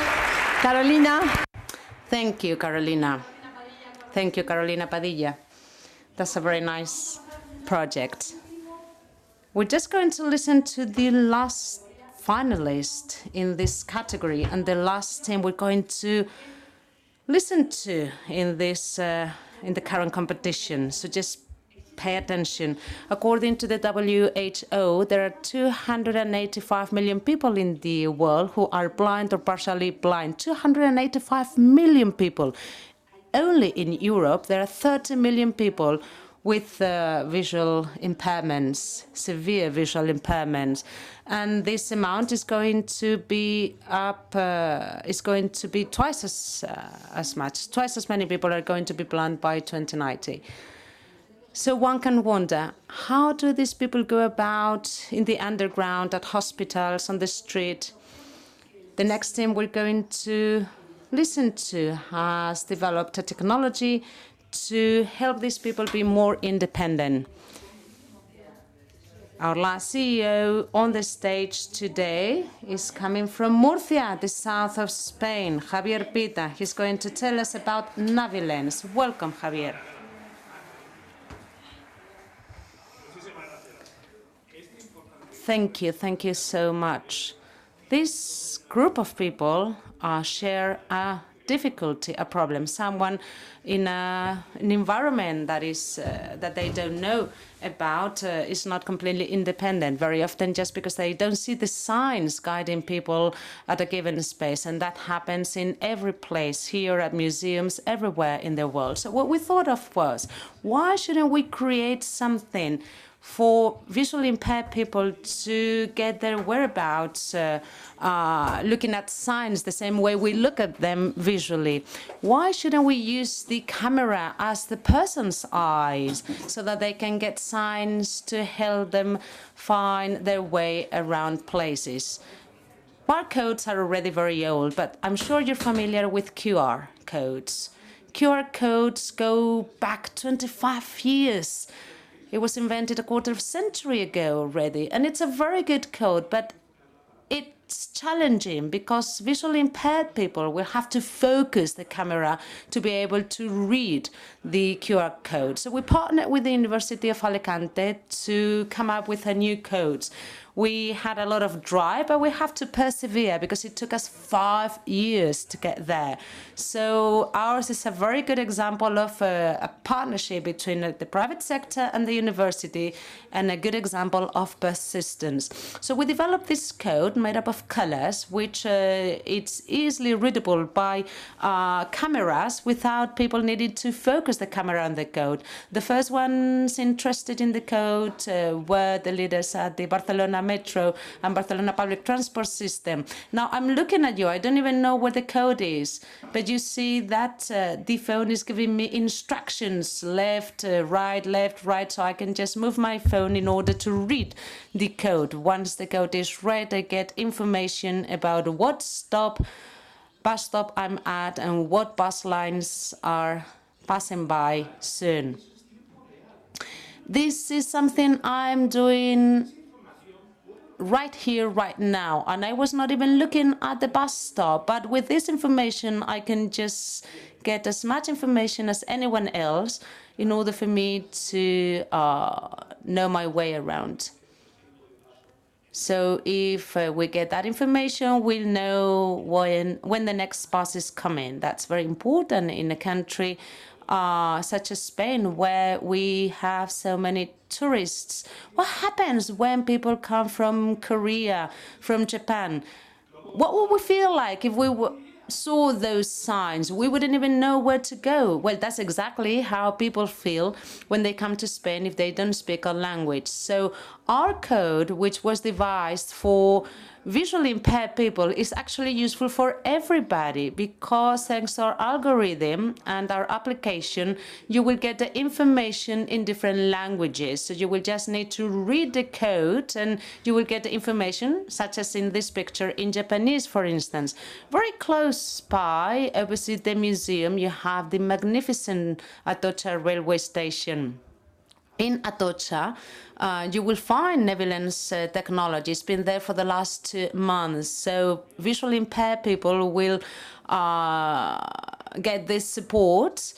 Carolina. Thank you, Carolina. Thank you, Carolina Padilla. That's a very nice project. We're just going to listen to the last finalist in this category and the last team we're going to listen to in this in the current competition. So just pay attention. According to the WHO, there are 285 million people in the world who are blind or partially blind. 285 million people. Only in Europe, there are 30 million people with visual impairments, severe visual impairments. And this amount is going to be up, is going to be twice as much. Twice as many people are going to be blind by 2090. So one can wonder, how do these people go about in the underground, at hospitals, on the street? The next team we're going to listen to has developed a technology to help these people be more independent. Our last CEO on the stage today is coming from Murcia, the south of Spain, Javier Pita. He's going to tell us about Navilens. Welcome, Javier. Thank you so much. This group of people share a difficulty, a problem. Someone in an environment that is that they don't know about is not completely independent, very often just because they don't see the signs guiding people at a given space. And that happens in every place, here at museums, everywhere in the world. So what we thought of was, why shouldn't we create something for visually impaired people to get their whereabouts, looking at signs the same way we look at them visually? Why shouldn't we use the camera as the person's eyes so that they can get signs to help them find their way around places? Barcodes are already very old, but I'm sure you're familiar with QR codes. QR codes go back 25 years. It was invented a quarter of a century ago already, and it's a very good code, but it's challenging because visually impaired people will have to focus the camera to be able to read the QR code. So we partnered with the University of Alicante to come up with a new code. We had a lot of drive, but we have to persevere because it took us 5 years to get there. So ours is a very good example of a partnership between the private sector and the university, and a good example of persistence. So we developed this code made up of colors, which it's easily readable by cameras without people needing to focus the camera on the code. The first ones interested in the code were the leaders at the Barcelona Metro and Barcelona public transport system. Now I'm looking at you, I don't even know where the code is, but you see that the phone is giving me instructions, left, right, so I can just move my phone in order to read the code. Once the code is read, I get information about what bus stop I'm at and what bus lines are passing by soon. This is something I'm doing right here, right now, and I was not even looking at the bus stop, but with this information I can just get as much information as anyone else in order for me to know my way around. So if we get that information, we'll know when the next bus is coming. That's very important in a country such as Spain, where we have so many tourists. What happens when people come from Korea, from Japan? What would we feel like if we saw those signs? We wouldn't even know where to go. Well, that's exactly how people feel when they come to Spain if they don't speak our language. So our code, which was devised for visually impaired people, is actually useful for everybody, because thanks to our algorithm and our application, you will get the information in different languages. So you will just need to read the code and you will get the information, such as in this picture, in Japanese, for instance. Very close by, opposite the museum, you have the magnificent Atocha railway station. In Atocha, you will find Netherlands technology. It's been there for the last 2 months. So visually impaired people will get this support,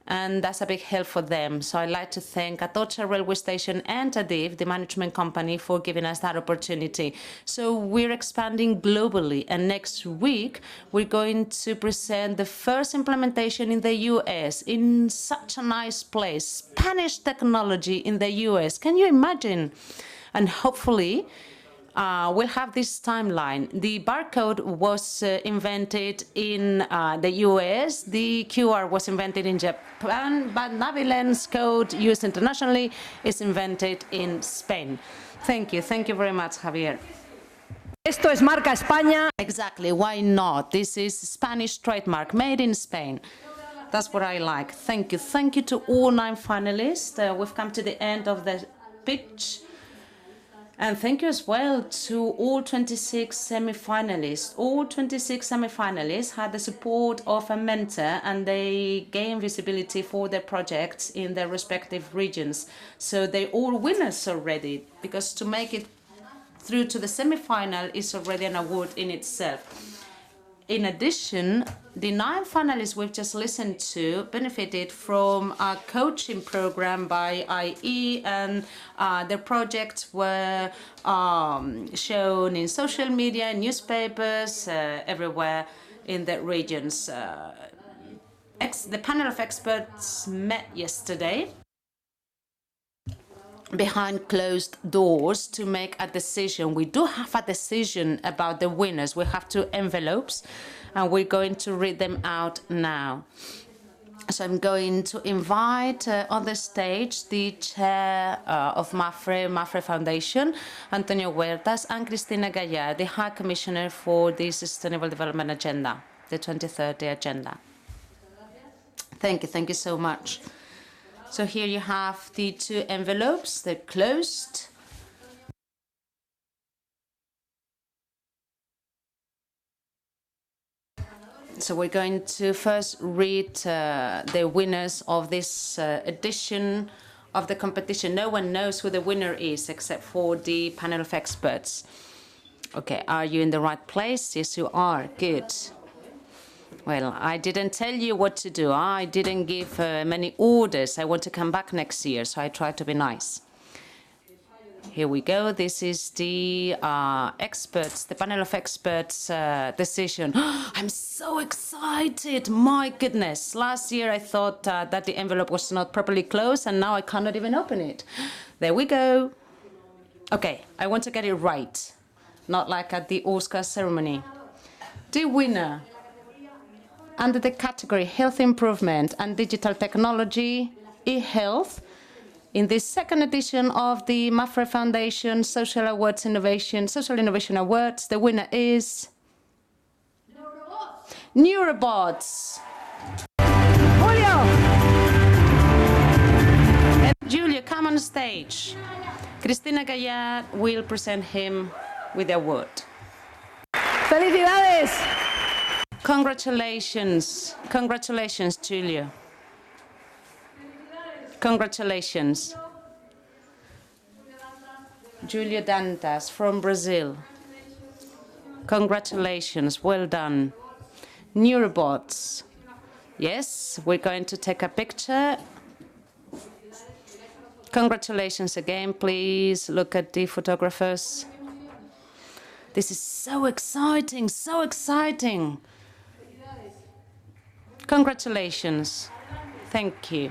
and that's a big help for them. So I'd like to thank Atocha Railway Station and Tadif, the management company, for giving us that opportunity. So we're expanding globally, and next week we're going to present the first implementation in the US, in such a nice place, Spanish technology in the US. Can you imagine? And hopefully we'll have this timeline. The barcode was invented in the US, the QR was invented in Japan, but Naviland's code used internationally is invented in Spain. Thank you very much, Javier. Esto es marca España. Exactly, why not? This is Spanish trademark, made in Spain. That's what I like. Thank you. Thank you to all 9 finalists. We've come to the end of the pitch. And thank you as well to all 26 semi-finalists. All 26 semi-finalists had the support of a mentor, and they gained visibility for their projects in their respective regions. So they're all winners already, because to make it through to the semi-final is already an award in itself. In addition, the 9 finalists we've just listened to benefited from a coaching program by IE, and their projects were shown in social media, newspapers, everywhere. in the regions. The panel of experts met yesterday behind closed doors to make a decision. We do have a decision about the winners. We have 2 envelopes, and we're going to read them out now. So I'm going to invite on the stage the chair of MAPFRE Foundation, Antonio Huertas, and Cristina Gallard, the High Commissioner for the Sustainable Development Agenda, the 2030 Agenda. Thank you so much. So here you have the 2 envelopes. They're closed. So we're going to first read the winners of this edition of the competition. No one knows who the winner is except for the panel of experts. Okay, are you in the right place? Yes, you are. Good. Well, I didn't tell you what to do. I didn't give many orders. I want to come back next year, so I try to be nice. Here we go. This is the experts, the panel of experts decision. I'm so excited. My goodness. Last year I thought that the envelope was not properly closed, and now I cannot even open it. There we go. Okay, I want to get it right. Not like at the Oscar ceremony. The winner under the category Health Improvement and Digital Technology, e-health, in the 2nd edition of the MAPFRE Foundation Social Innovation Awards, the winner is Neurobots. Julio. Julio, come on stage. Cristina Gallard will present him with the award. ¡Felicidades! Congratulations. Congratulations, Julio. Congratulations. Julio Dantas from Brazil. Congratulations, well done. Neurobots. Yes, we're going to take a picture. Congratulations again, please look at the photographers. This is so exciting, so exciting. Congratulations. Thank you.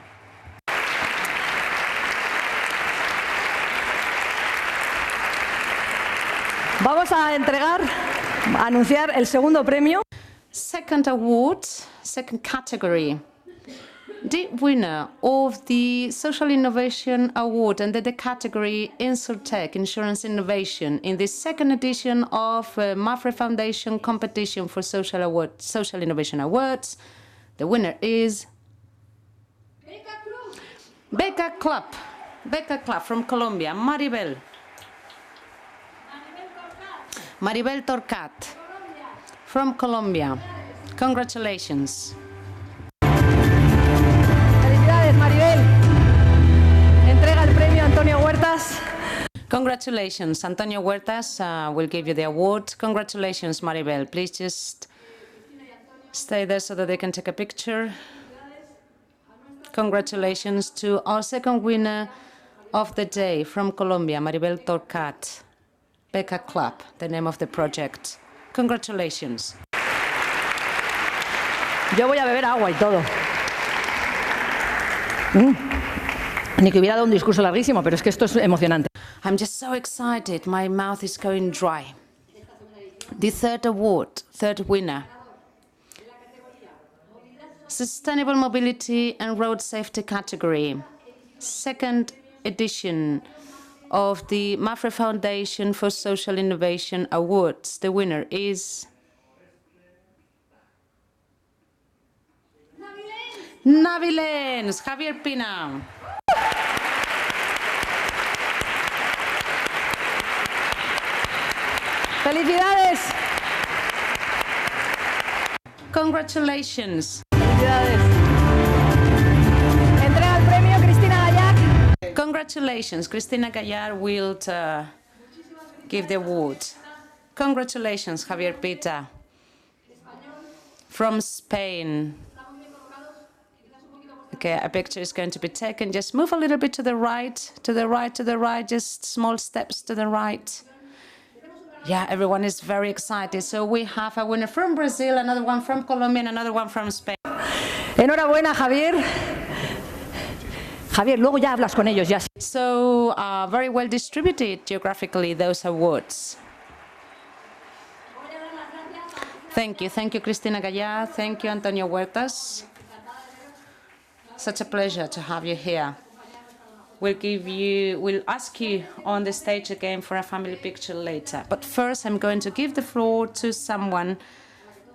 Vamos a anunciar el segundo premio. Second award, second category. The winner of the Social Innovation Award under the category InsurTech, Insurance Innovation, in the 2nd edition of MAPFRE Foundation Competition for Social Innovation Awards, the winner is Beca Club from Colombia, Maribel Torcat from Colombia. Congratulations. Felicidades, Maribel. Entrega el premio a Antonio Huertas. Congratulations. Antonio Huertas will give you the award. Congratulations, Maribel. Please just stay there so that they can take a picture. Congratulations to our second winner of the day from Colombia, Maribel Torcat. Beca Club, the name of the project. Congratulations. Yo voy a beber agua y todo. Ni que hubiera dado un discurso larguísimo, pero es que esto es emocionante. I'm just so excited. My mouth is going dry. The third award, third winner. Sustainable Mobility and Road Safety category. 2nd edition of the MAPFRE Foundation for Social Innovation Awards. The winner is Navilens, Javier Pina. ¡Felicidades! Congratulations. ¡Felicidades! Entrega el premio Cristina Gallard. Congratulations. Cristina Gallard will give the award. Congratulations, Javier Pita from Spain. Okay, a picture is going to be taken. Just move a little bit to the right, to the right, to the right, just small steps to the right. Yeah, everyone is very excited. So we have a winner from Brazil, another one from Colombia, and another one from Spain. Enhorabuena, Javier. Javier, luego ya hablas con ellos. Ya. So very well distributed geographically, those awards. Thank you, Cristina Gallá. Thank you, Antonio Huertas. Such a pleasure to have you here. We'll ask you on the stage again for a family picture later. But first, I'm going to give the floor to someone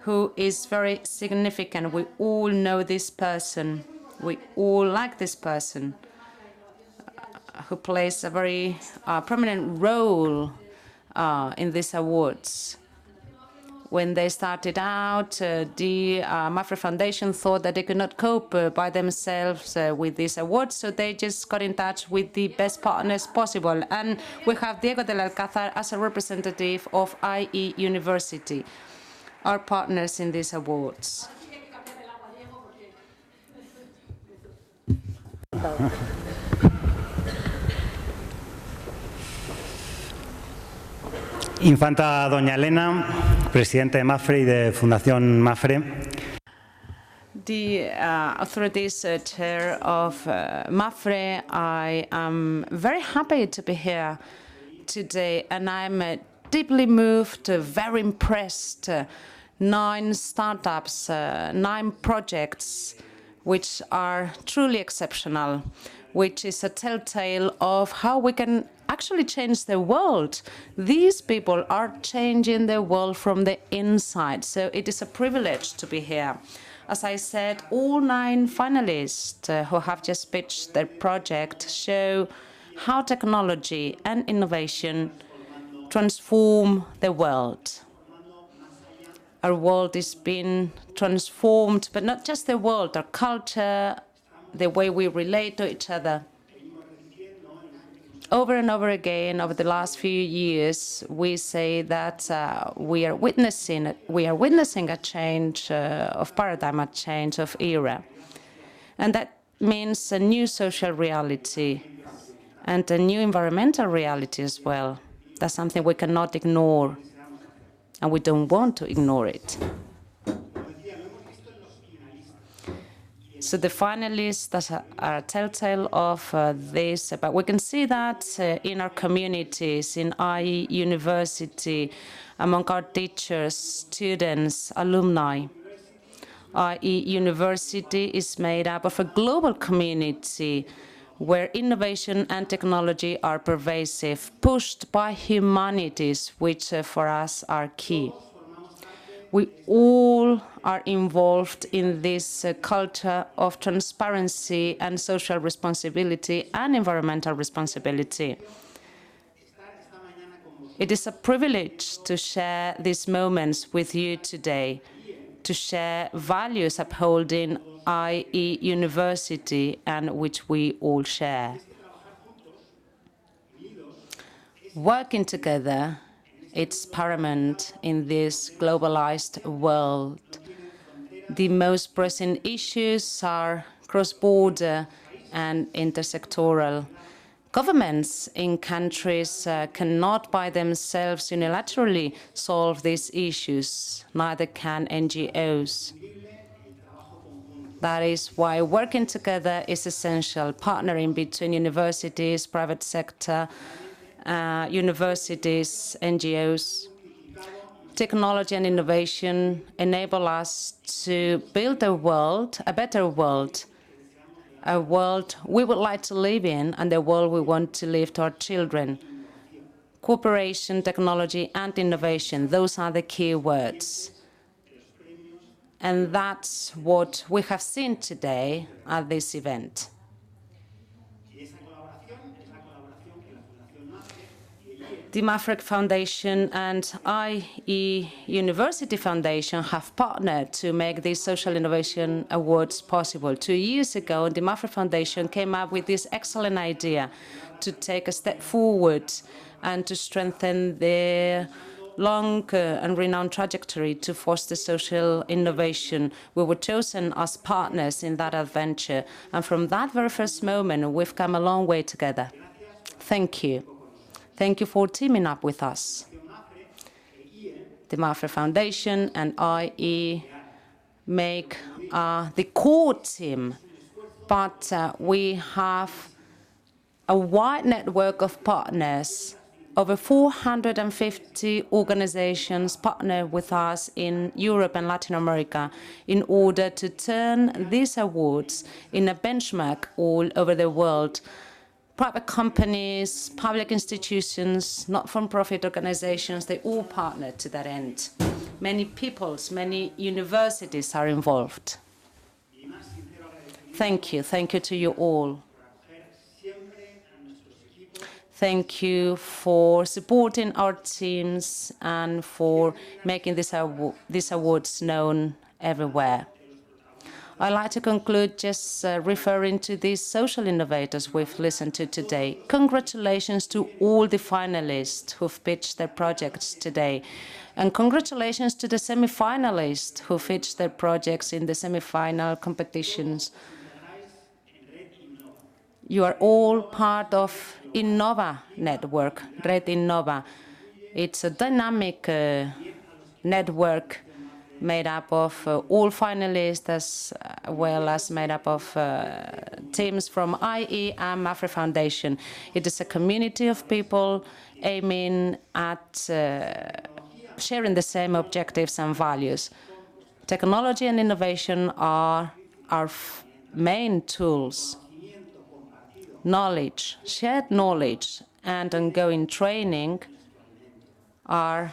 who is very significant. We all know this person. We all like this person, who plays a very prominent role in these awards. When they started out, the MAPFRE Foundation thought that they could not cope by themselves with these awards, so they just got in touch with the best partners possible. And we have Diego del Alcázar as a representative of IE University, our partners in these awards. Infanta doña Elena, presidente de MAPFRE y de Fundación MAPFRE. The authorities chair of MAPFRE, I am very happy to be here today, and I'm deeply moved, very impressed. 9 startups, 9 projects, which are truly exceptional, which is a telltale of how we can actually change the world. These people are changing the world from the inside, so it is a privilege to be here. As I said, all 9 finalists who have just pitched their project show how technology and innovation transform the world. Our world is being transformed, but not just the world, our culture, the way we relate to each other. Over and over again, over the last few years, we say that we are witnessing a change of paradigm, a change of era. And that means a new social reality and a new environmental reality as well. That's something we cannot ignore, and we don't want to ignore it. So the finalists are a telltale of this, but we can see that in our communities, in IE University, among our teachers, students, alumni. IE University is made up of a global community where innovation and technology are pervasive, pushed by humanities, which for us are key. We all are involved in this culture of transparency and social responsibility and environmental responsibility. It is a privilege to share these moments with you today, to share values upholding IE University and which we all share. Working together, it's paramount in this globalized world. The most pressing issues are cross-border and intersectoral. Governments in countries cannot by themselves unilaterally solve these issues, neither can NGOs. That is why working together is essential, partnering between universities, private sector, universities, NGOs. Technology and innovation enable us to build a world, a better world, a world we would like to live in and the world we want to leave to our children. Cooperation, technology, and innovation, those are the key words. And that's what we have seen today at this event. The MAPFRE Foundation and IE University Foundation have partnered to make these Social Innovation Awards possible. 2 years ago, the MAPFRE Foundation came up with this excellent idea to take a step forward and to strengthen their long and renowned trajectory to foster social innovation. We were chosen as partners in that adventure, and from that very first moment, we've come a long way together. Thank you. Thank you for teaming up with us. The MAPFRE Foundation and IE make the core team, but we have a wide network of partners. Over 450 organizations partner with us in Europe and Latin America in order to turn these awards in a benchmark all over the world. Private companies, public institutions, not-for-profit organizations, they all partner to that end. Many peoples, many universities are involved. Thank you to you all. Thank you for supporting our teams and for making these awards known everywhere. I'd like to conclude just referring to these social innovators we've listened to today. Congratulations to all the finalists who've pitched their projects today. And congratulations to the semi-finalists who pitched their projects in the semi-final competitions. You are all part of Innova network, Red Innova. It's a dynamic network made up of all finalists as well as made up of teams from IE and MAPFRE Foundation. It is a community of people aiming at sharing the same objectives and values. Technology and innovation are our main tools. Knowledge, shared knowledge, and ongoing training are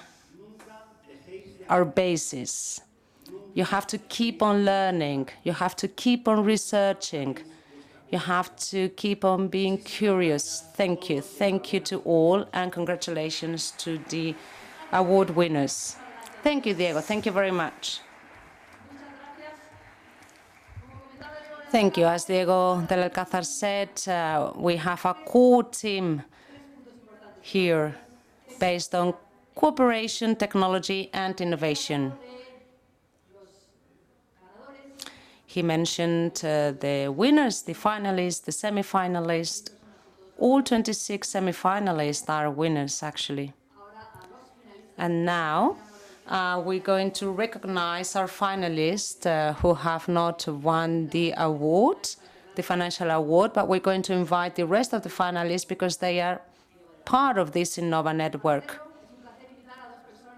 our basis. You have to keep on learning. You have to keep on researching. You have to keep on being curious. Thank you. Thank you to all, and congratulations to the award winners. Thank you, Diego. Thank you very much. Thank you. As Diego del Alcázar said, we have a core team here based on cooperation, technology, and innovation. He mentioned the winners, the finalists, the semi-finalists. All 26 semi-finalists are winners, actually. And now we're going to recognize our finalists who have not won the award, the financial award, but we're going to invite the rest of the finalists because they are part of this Innova network.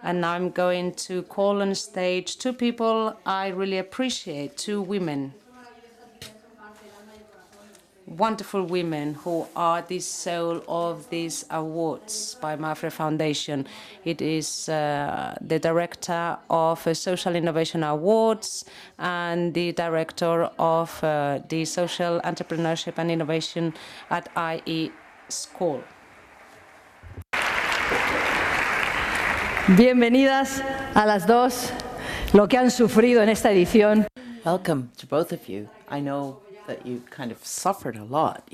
And now I'm going to call on stage two people I really appreciate, two women. Wonderful women who are the soul of these awards by MAPFRE Foundation. It is the director of Social Innovation Awards and the director of the Social Entrepreneurship and Innovation at IE School. Bienvenidas a las dos, lo que han sufrido en esta edición. Welcome to both of you. I know that you kind of suffered a lot.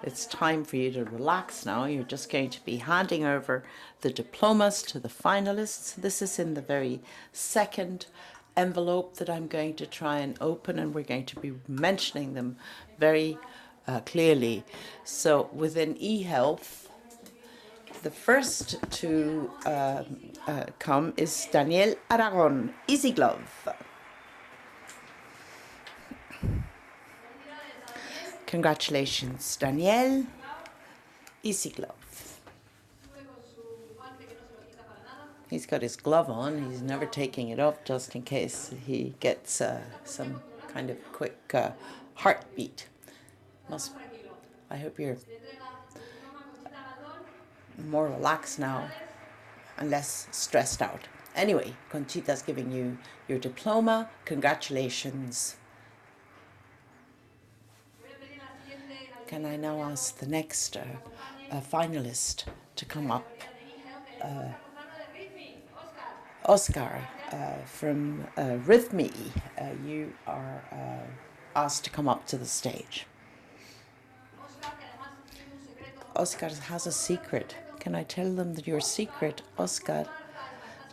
It's time for you to relax now. You're just going to be handing over the diplomas to the finalists. This is in the very second envelope that I'm going to try and open, and we're going to be mentioning them very clearly. So within eHealth, the first to come is Daniel Aragon, Easy Glove. Congratulations, Daniel. Easy Glove. He's got his glove on. He's never taking it off just in case he gets some kind of quick heartbeat. I hope you're more relaxed now and less stressed out. Anyway, Conchita's giving you your diploma. Congratulations. Can I now ask the next finalist to come up? Oscar from Rhythmi, you are asked to come up to the stage. Oscar has a secret. Can I tell them that your secret, Oscar,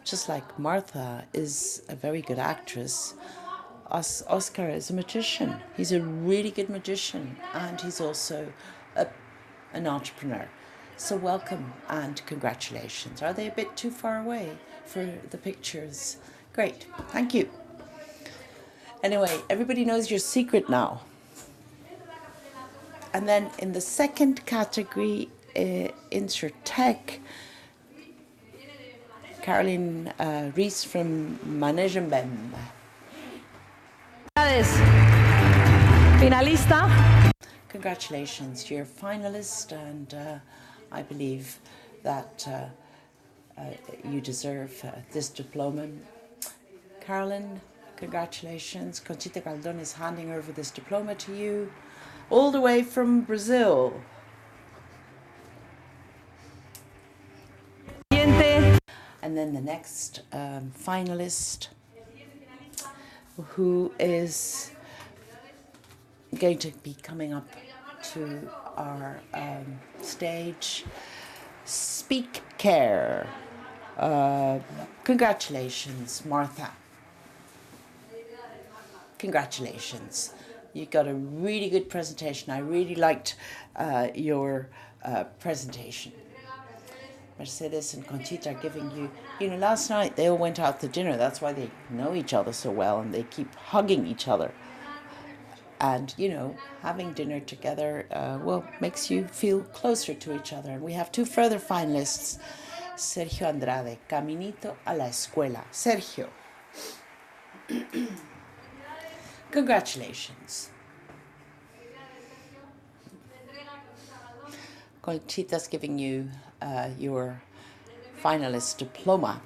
just like Martha, is a very good actress? Oscar is a magician. He's a really good magician, and he's also an entrepreneur. So welcome and congratulations. Are they a bit too far away for the pictures? Great, thank you. Anyway, everybody knows your secret now. And then in the second category, Insurtech, Caroline Rees from Management. Finalista. Congratulations, you're a finalist, and I believe that you deserve this diploma. Caroline, congratulations. Conchita Galdon is handing over this diploma to you, all the way from Brazil. And then the next finalist, who is going to be coming up to our stage, Speak Care. Congratulations, Martha. Congratulations. You got a really good presentation. I really liked your presentation. Mercedes and Conchita are giving you, last night they all went out to dinner. That's why they know each other so well, and they keep hugging each other. And, having dinner together, makes you feel closer to each other. And we have two further finalists, Sergio Andrade, Caminito a la Escuela. Sergio. Congratulations. Conchita's giving you your finalist diploma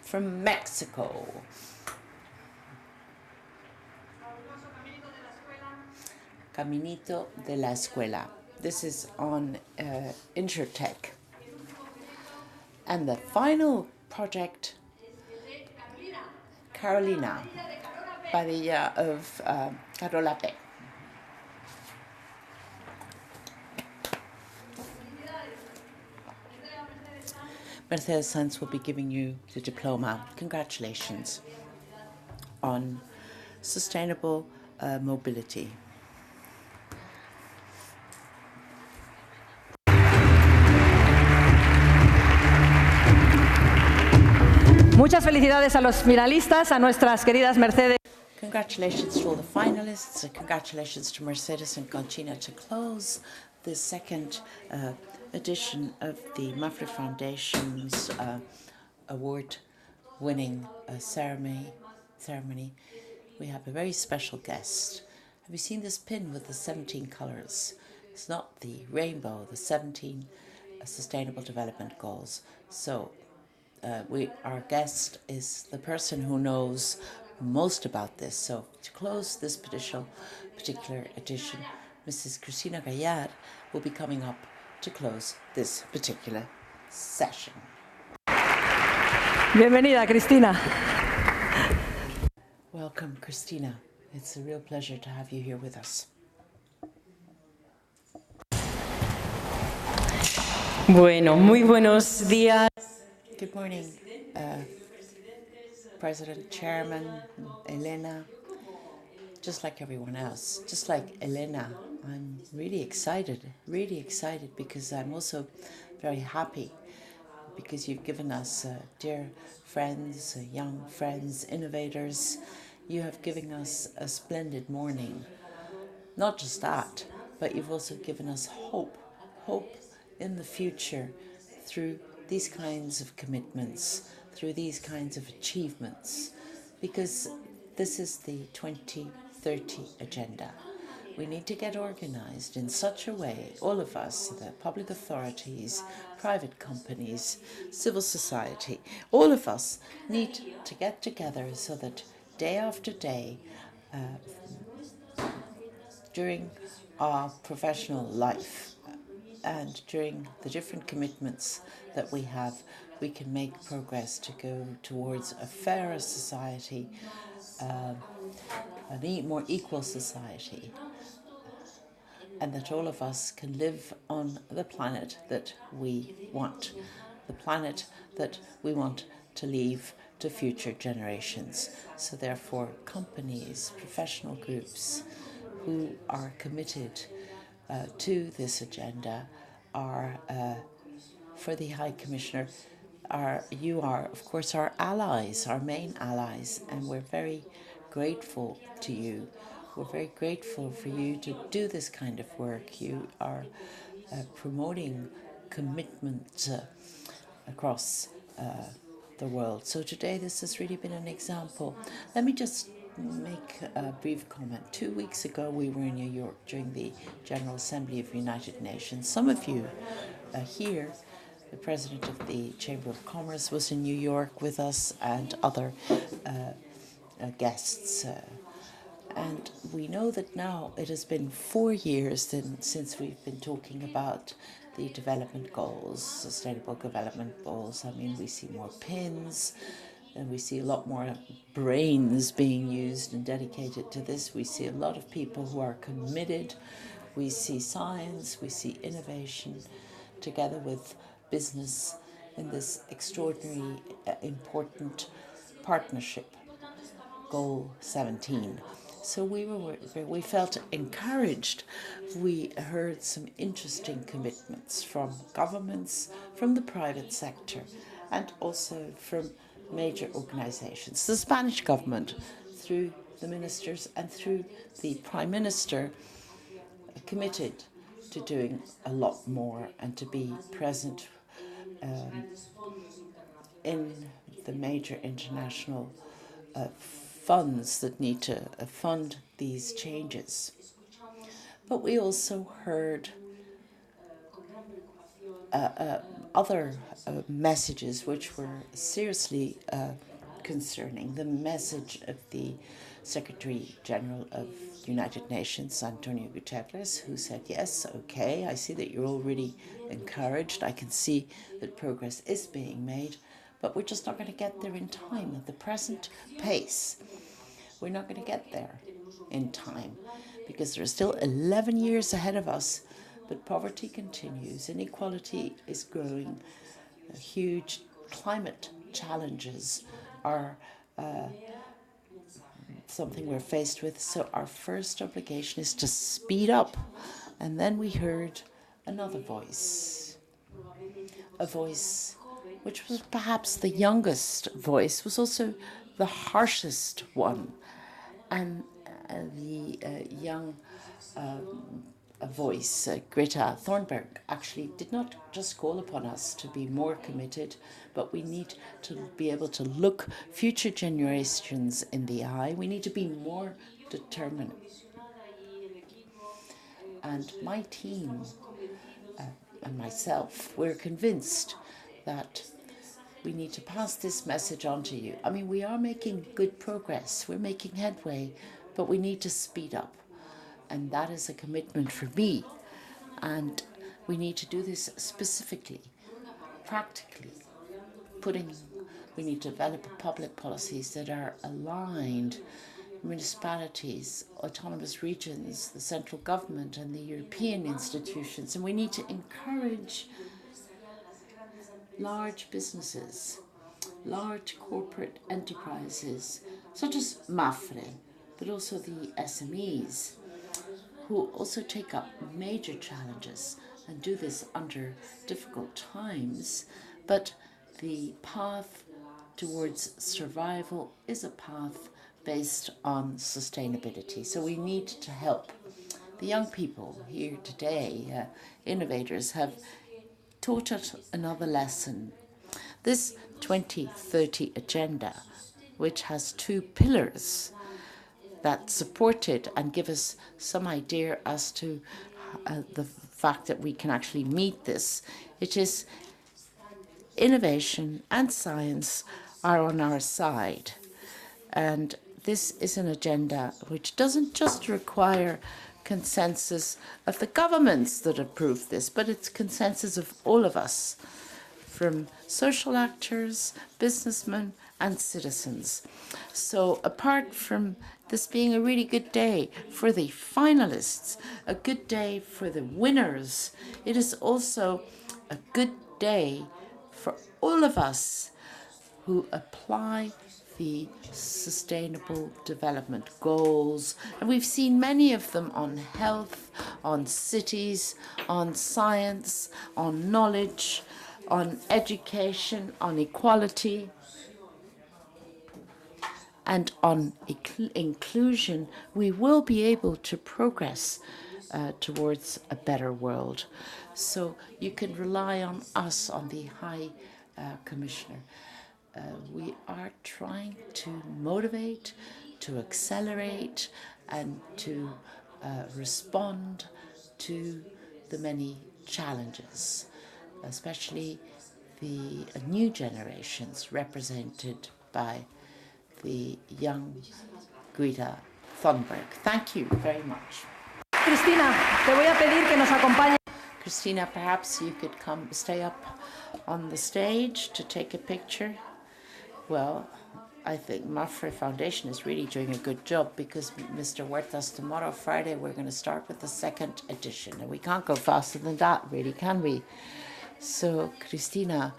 from Mexico. Caminito de la Escuela. This is on Insurtech. And the final project, Carolina Padilla of Carola P. Mercedes Sanz will be giving you the diploma. Congratulations on sustainable mobility. Muchas felicidades a los finalistas, a nuestras queridas Mercedes. Congratulations to all the finalists, and congratulations to Mercedes and Conchita to close the second edition of the MAPFRE Foundation's award-winning ceremony. We have a very special guest. Have you seen this pin with the 17 colors? It's not the rainbow, the 17 Sustainable Development Goals. So our guest is the person who knows most about this. So to close this particular edition, Mrs. Cristina Gallard will be coming up to close this particular session. Bienvenida, Cristina. Welcome, Cristina. It's a real pleasure to have you here with us. Bueno, muy buenos días. Good morning, President, Chairman, Elena. Just like everyone else, just like Elena, I'm really excited because I'm also very happy because you've given us dear friends, young friends, innovators. You have given us a splendid morning. Not just that, but you've also given us hope in the future through these kinds of commitments, through these kinds of achievements, because this is the 2030 agenda. We need to get organized in such a way, all of us, the public authorities, private companies, civil society, all of us need to get together so that day after day, during our professional life and during the different commitments that we have, we can make progress to go towards a fairer society, a more equal society, and that all of us can live on the planet that we want, the planet that we want to leave to future generations. So therefore, companies, professional groups who are committed to this agenda are, for the High Commissioner, you are, of course, our allies, our main allies, and we're very grateful to you. We're very grateful for you to do this kind of work. You are promoting commitment across the world. So today this has really been an example. Let me just make a brief comment. 2 weeks ago we were in New York during the General Assembly of the United Nations. Some of you here, the President of the Chamber of Commerce was in New York with us and other guests. And we know that now it has been 4 years since we've been talking about the development goals, sustainable development goals. I mean, we see more pins, and we see a lot more brains being used and dedicated to this. We see a lot of people who are committed. We see science, we see innovation, together with business in this extraordinary, important partnership, Goal 17. So we felt encouraged. We heard some interesting commitments from governments, from the private sector, and also from major organizations. The Spanish government, through the ministers and through the Prime Minister, committed to doing a lot more and to be present in the major international funds that need to fund these changes. But we also heard other messages which were seriously concerning. The message of the Secretary General of the United Nations, Antonio Guterres, who said, yes, okay, I see that you're already encouraged. I can see that progress is being made, but we're just not going to get there in time. At the present pace, we're not going to get there in time because there are still 11 years ahead of us, but poverty continues, inequality is growing, huge climate challenges are something we're faced with. So our first obligation is to speed up. And then we heard another voice, a voice which was perhaps the youngest voice, was also the harshest one. And the young voice, Greta Thunberg, actually did not just call upon us to be more committed, but we need to be able to look future generations in the eye. We need to be more determined. And my team and myself, we're convinced that we need to pass this message on to you. I mean, we are making good progress. We're making headway, but we need to speed up. And that is a commitment for me. And we need to do this specifically, practically. We need to develop public policies that are aligned. Municipalities, autonomous regions, the central government and the European institutions. And we need to encourage large businesses, large corporate enterprises, such as MAPFRE, but also the SMEs, who also take up major challenges and do this under difficult times. But the path towards survival is a path based on sustainability. So we need to help. The young people here today, innovators, have taught us another lesson. This 2030 agenda, which has 2 pillars that support it and give us some idea as to the fact that we can actually meet this. It is innovation and science are on our side. And this is an agenda which doesn't just require consensus of the governments that approve this, but it's consensus of all of us, from social actors, businessmen, and citizens. So apart from this being a really good day for the finalists, a good day for the winners, it is also a good day for all of us who apply the Sustainable Development Goals, and we've seen many of them on health, on cities, on science, on knowledge, on education, on equality, and on inclusion. We will be able to progress towards a better world. So you can rely on us, on the High Commissioner. We are trying to motivate, to accelerate, and to respond to the many challenges, especially the new generations represented by the young Greta Thunberg. Thank you very much. Cristina, te voy a pedir que nos acompañe. Christina, perhaps you could stay up on the stage to take a picture. Well, I think MAPFRE Foundation is really doing a good job, because Mr. Huertas, tomorrow, Friday, we're going to start with the second edition. And we can't go faster than that, really, can we? So, Cristina,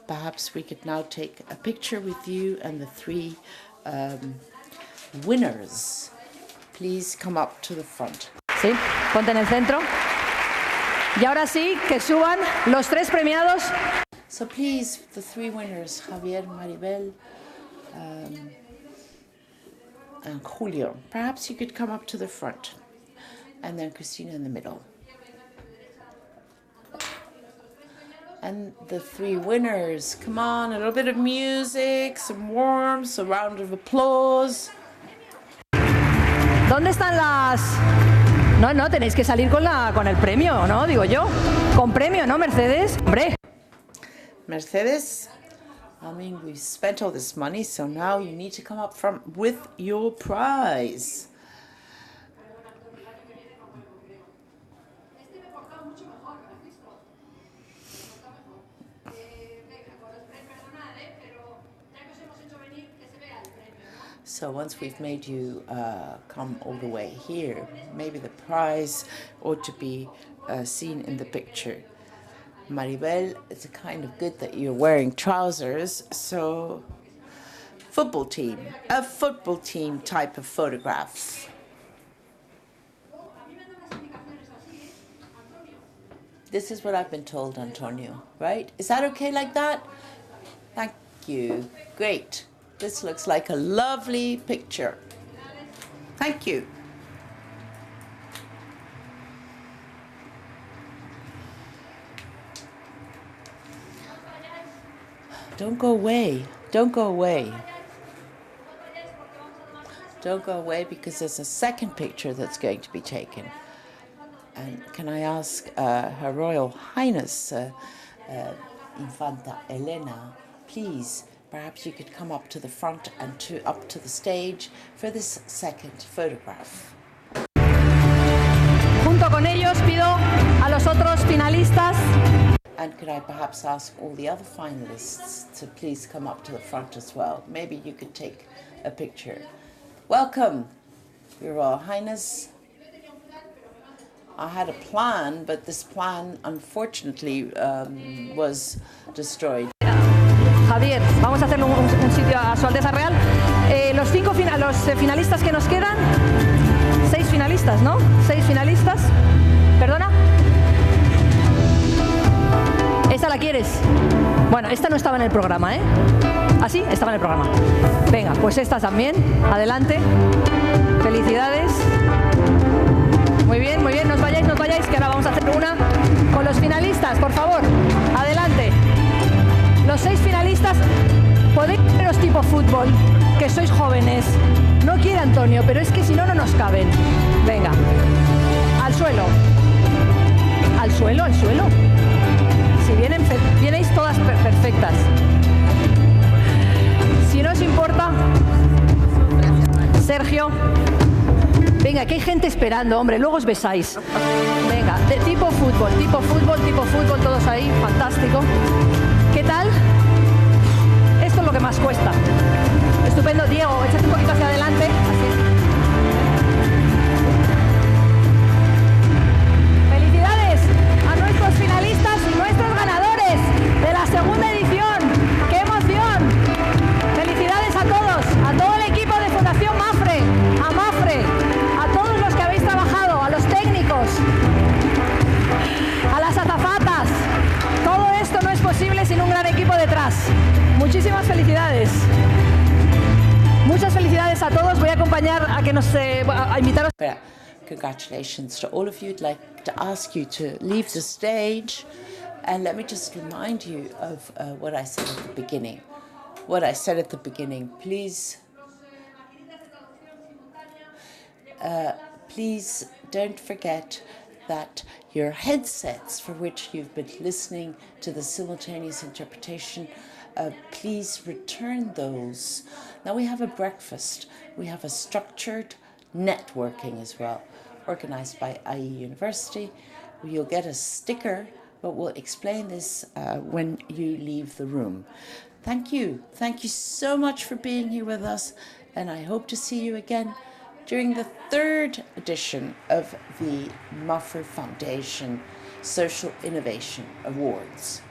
perhaps we could now take a picture with you and the three winners. Please come up to the front. Sí, ponte en el centro. Y ahora sí, que suban los tres premiados. So please, the three winners, Javier, Maribel, and Julio. Perhaps you could come up to the front, and then Cristina in the middle. And the three winners, come on, a little bit of music, some warmth, a round of applause. ¿Dónde están las...? No, tenéis que salir con el premio, ¿no? Digo yo. Con premio, ¿no, Mercedes? Hombre. Mercedes, I mean, we've spent all this money, so now you need to come up front with your prize. So once we've made you come all the way here, maybe the prize ought to be seen in the picture. Maribel, it's kind of good that you're wearing trousers, so a football team type of photographs. This is what I've been told, Antonio, right? Is that okay like that? Thank you. Great. This looks like a lovely picture. Thank you. Don't go away. Don't go away. Don't go away, because there's a second picture that's going to be taken. And can I ask Her Royal Highness, Infanta Elena, please, perhaps you could come up to the front and up to the stage for this second photograph. Junto con ellos pido a los otros finalistas. And could I perhaps ask all the other finalists to please come up to the front as well? Maybe you could take a picture. Welcome, Your Royal Highness. I had a plan, but this plan, unfortunately, was destroyed. Javier, vamos a hacerle un sitio a Su Alteza Real. Los finalistas que nos quedan, 6 finalistas, ¿no? 6 finalistas. ¿Perdona? ¿Esta la quieres? Bueno, esta no estaba en el programa, ¿eh? ¿Ah, sí? Estaba en el programa. Venga, pues esta también. Adelante. Felicidades. Muy bien, no os vayáis, que ahora vamos a hacer una con los finalistas, por favor. Adelante. Los 6 finalistas, podéis poneros tipo fútbol, que sois jóvenes. No quiere Antonio, pero es que si no, no nos caben. Venga. Al suelo. Al suelo, al suelo. Si vieneis todas perfectas. Si no os importa, Sergio. Venga, que hay gente esperando, hombre, luego os besáis. Venga, de tipo fútbol, todos ahí, fantástico. ¿Qué tal? Esto es lo que más cuesta. Estupendo, Diego, échate un poquito hacia adelante. Así. Felicidades a nuestros finalistas y nuestros ganadores de la segunda edición. ¡Qué emoción! Felicidades a todos. detrás. Muchísimas felicidades. Muchas felicidades a todos. Voy a acompañar a que nos a invitaros. Congratulations to all of you. I'd like to ask you to leave the stage, and let me just remind you of what I said at the beginning. Please, please don't forget that your headsets, for which you've been listening to the simultaneous interpretation, please return those. Now we have a breakfast. We have a structured networking as well, organized by IE University. You'll get a sticker, but we'll explain this when you leave the room. Thank you. Thank you so much for being here with us, and I hope to see you again during the 3rd edition of the MAPFRE Foundation Social Innovation Awards.